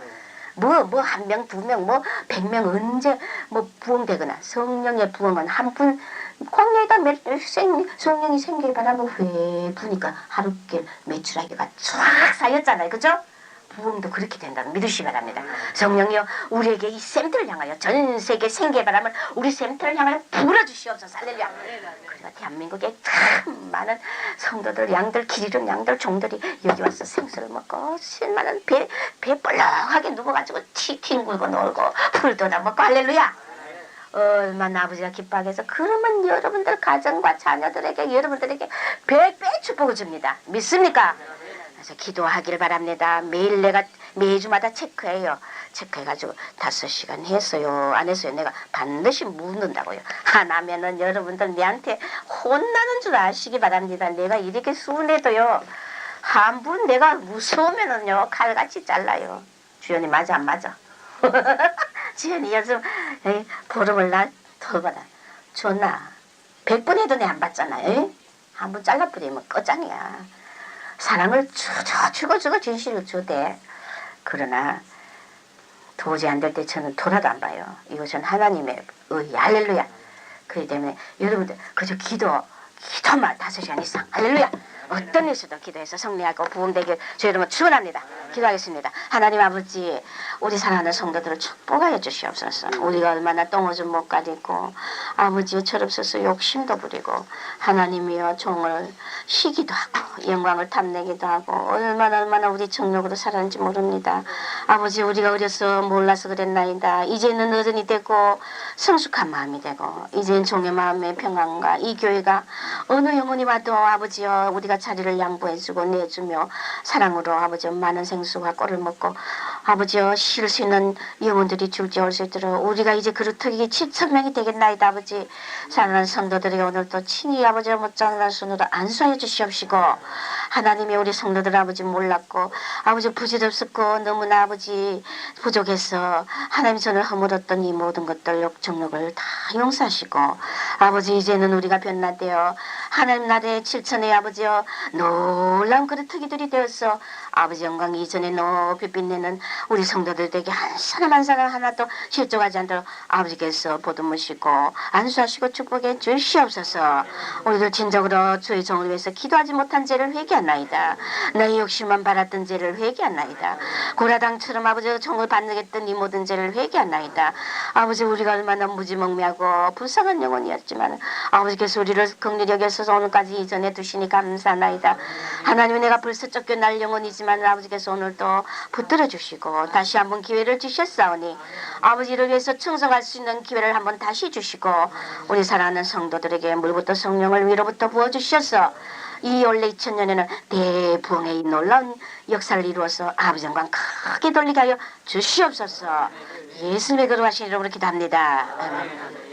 뭐 한 명, 2명, 뭐 100명 언제 뭐 부흥되거나 성령의 부흥은 한 분 광야에다 성령이 생기에 바람을 회 부니까 하루길 매출하기가 쫙 쌓였잖아요. 그죠? 부흥도 그렇게 된다고 믿으시기 바랍니다. 성령이여 우리에게 이 센터를 향하여 전 세계 생계 바람을 우리 센터를 향하여 불어주시옵소서. 할렐루야. 그리고 대한민국에 참 많은 성도들 양들 기리는 양들 종들이 여기 와서 생수를 먹고 신많은 배 볼록하게 누워가지고 치킨 굴고 놀고 풀도나 먹고 할렐루야. 얼마나 아버지가 기뻐하겠어. 그러면 여러분들 가정과 자녀들에게 여러분들에게 백배 축복을 줍니다. 믿습니까? 그래서 기도하기를 바랍니다. 매일 내가 매주마다 체크해요. 체크해가지고 5시간 했어요 안 했어요 내가 반드시 묻는다고요. 안 하면은 여러분들 내한테 혼나는 줄 아시기 바랍니다. 내가 이렇게 순해도요 한 분 내가 무서우면은요 칼같이 잘라요. 주연이 맞아 안 맞아? 주연이 요즘 보름을 날 더봐라 좋나 100번 해도 내 안 받잖아. 한 번 잘라버리면 끝장이야. 사랑을 주고 진실을 주대. 그러나 도저히 안 될 때 저는 돌아도 안 봐요. 이것은 하나님의 의 할렐루야. 그렇기 때문에 여러분들 그저 기도만 5시간 이상 할렐루야. 어떤 일수도 기도해서 성리하고 부흥되길 저 여러분 축원합니다. 기도하겠습니다. 하나님 아버지 우리 사랑하는 성도들을 축복하여 주시옵소서. 우리가 얼마나 똥오줌 못 가리고 아버지 철없어서 욕심도 부리고 하나님이여 종을 시기도 하고 영광을 탐내기도 하고 얼마나 우리 정욕으로 살았는지 모릅니다. 아버지 우리가 어려서 몰라서 그랬나이다. 이제는 어른이 되고 성숙한 마음이 되고 이제는 종의 마음의 평안과 이 교회가 어느 영혼이 와도 아버지여 우리가 자리를 양보해주고 내주며 사랑으로 아버지 많은 생수와 꼴을 먹고 아버지여 쉴 수 있는 영혼들이 줄지올 수 있도록 우리가 이제 그루터기 7,000명이 되겠나이다. 아버지 사랑하는 성도들에게 오늘도 친히 아버지의 못장난 손으로 안수하여 주시옵시고 하나님이 우리 성도들 아버지 몰랐고 아버지 부질없었고 너무나 아버지 부족해서 하나님 손을 허물었던 이 모든 것들 욕정력을 다 용서하시고 아버지 이제는 우리가 변화되어 하나님 나라의 7천의 아버지여 놀라운 그루터기들이 되어서 아버지 영광 이전에 높이 빛내는 우리 성도들에게 한 사람 한 사람 하나도 실족하지 않도록 아버지께서 보듬으시고 안수하시고 축복해 주시옵소서. 우리들 진정으로 주의 종을 위해서 기도하지 못한 죄를 회개하나이다. 너희 욕심만 바랐던 죄를 회개하나이다. 고라당처럼 아버지 종을 반응했던 이 모든 죄를 회개하나이다. 아버지 우리가 얼마나 무지몽매하고 불쌍한 영혼이었지만 아버지께서 우리를 긍휼히 여겨서 오늘까지 이전해 두시니 감사하나이다. 하나님 내가 벌써 쫓겨날 영혼이지만 아버지께서 오늘도 붙들어 주시고 다시 한번 기회를 주셨사오니 아버지를 위해서 청성할 수 있는 기회를 한번 다시 주시고 우리 사랑하는 성도들에게 물부터 성령을 위로부터 부어주셔서 이 원래 2000년에는 대부흥의 이 놀라운 역사를 이루어서 아버지 영광 크게 돌리게 하여 주시옵소서. 예수님의 거룩하신 이름으로 기도합니다. 아멘.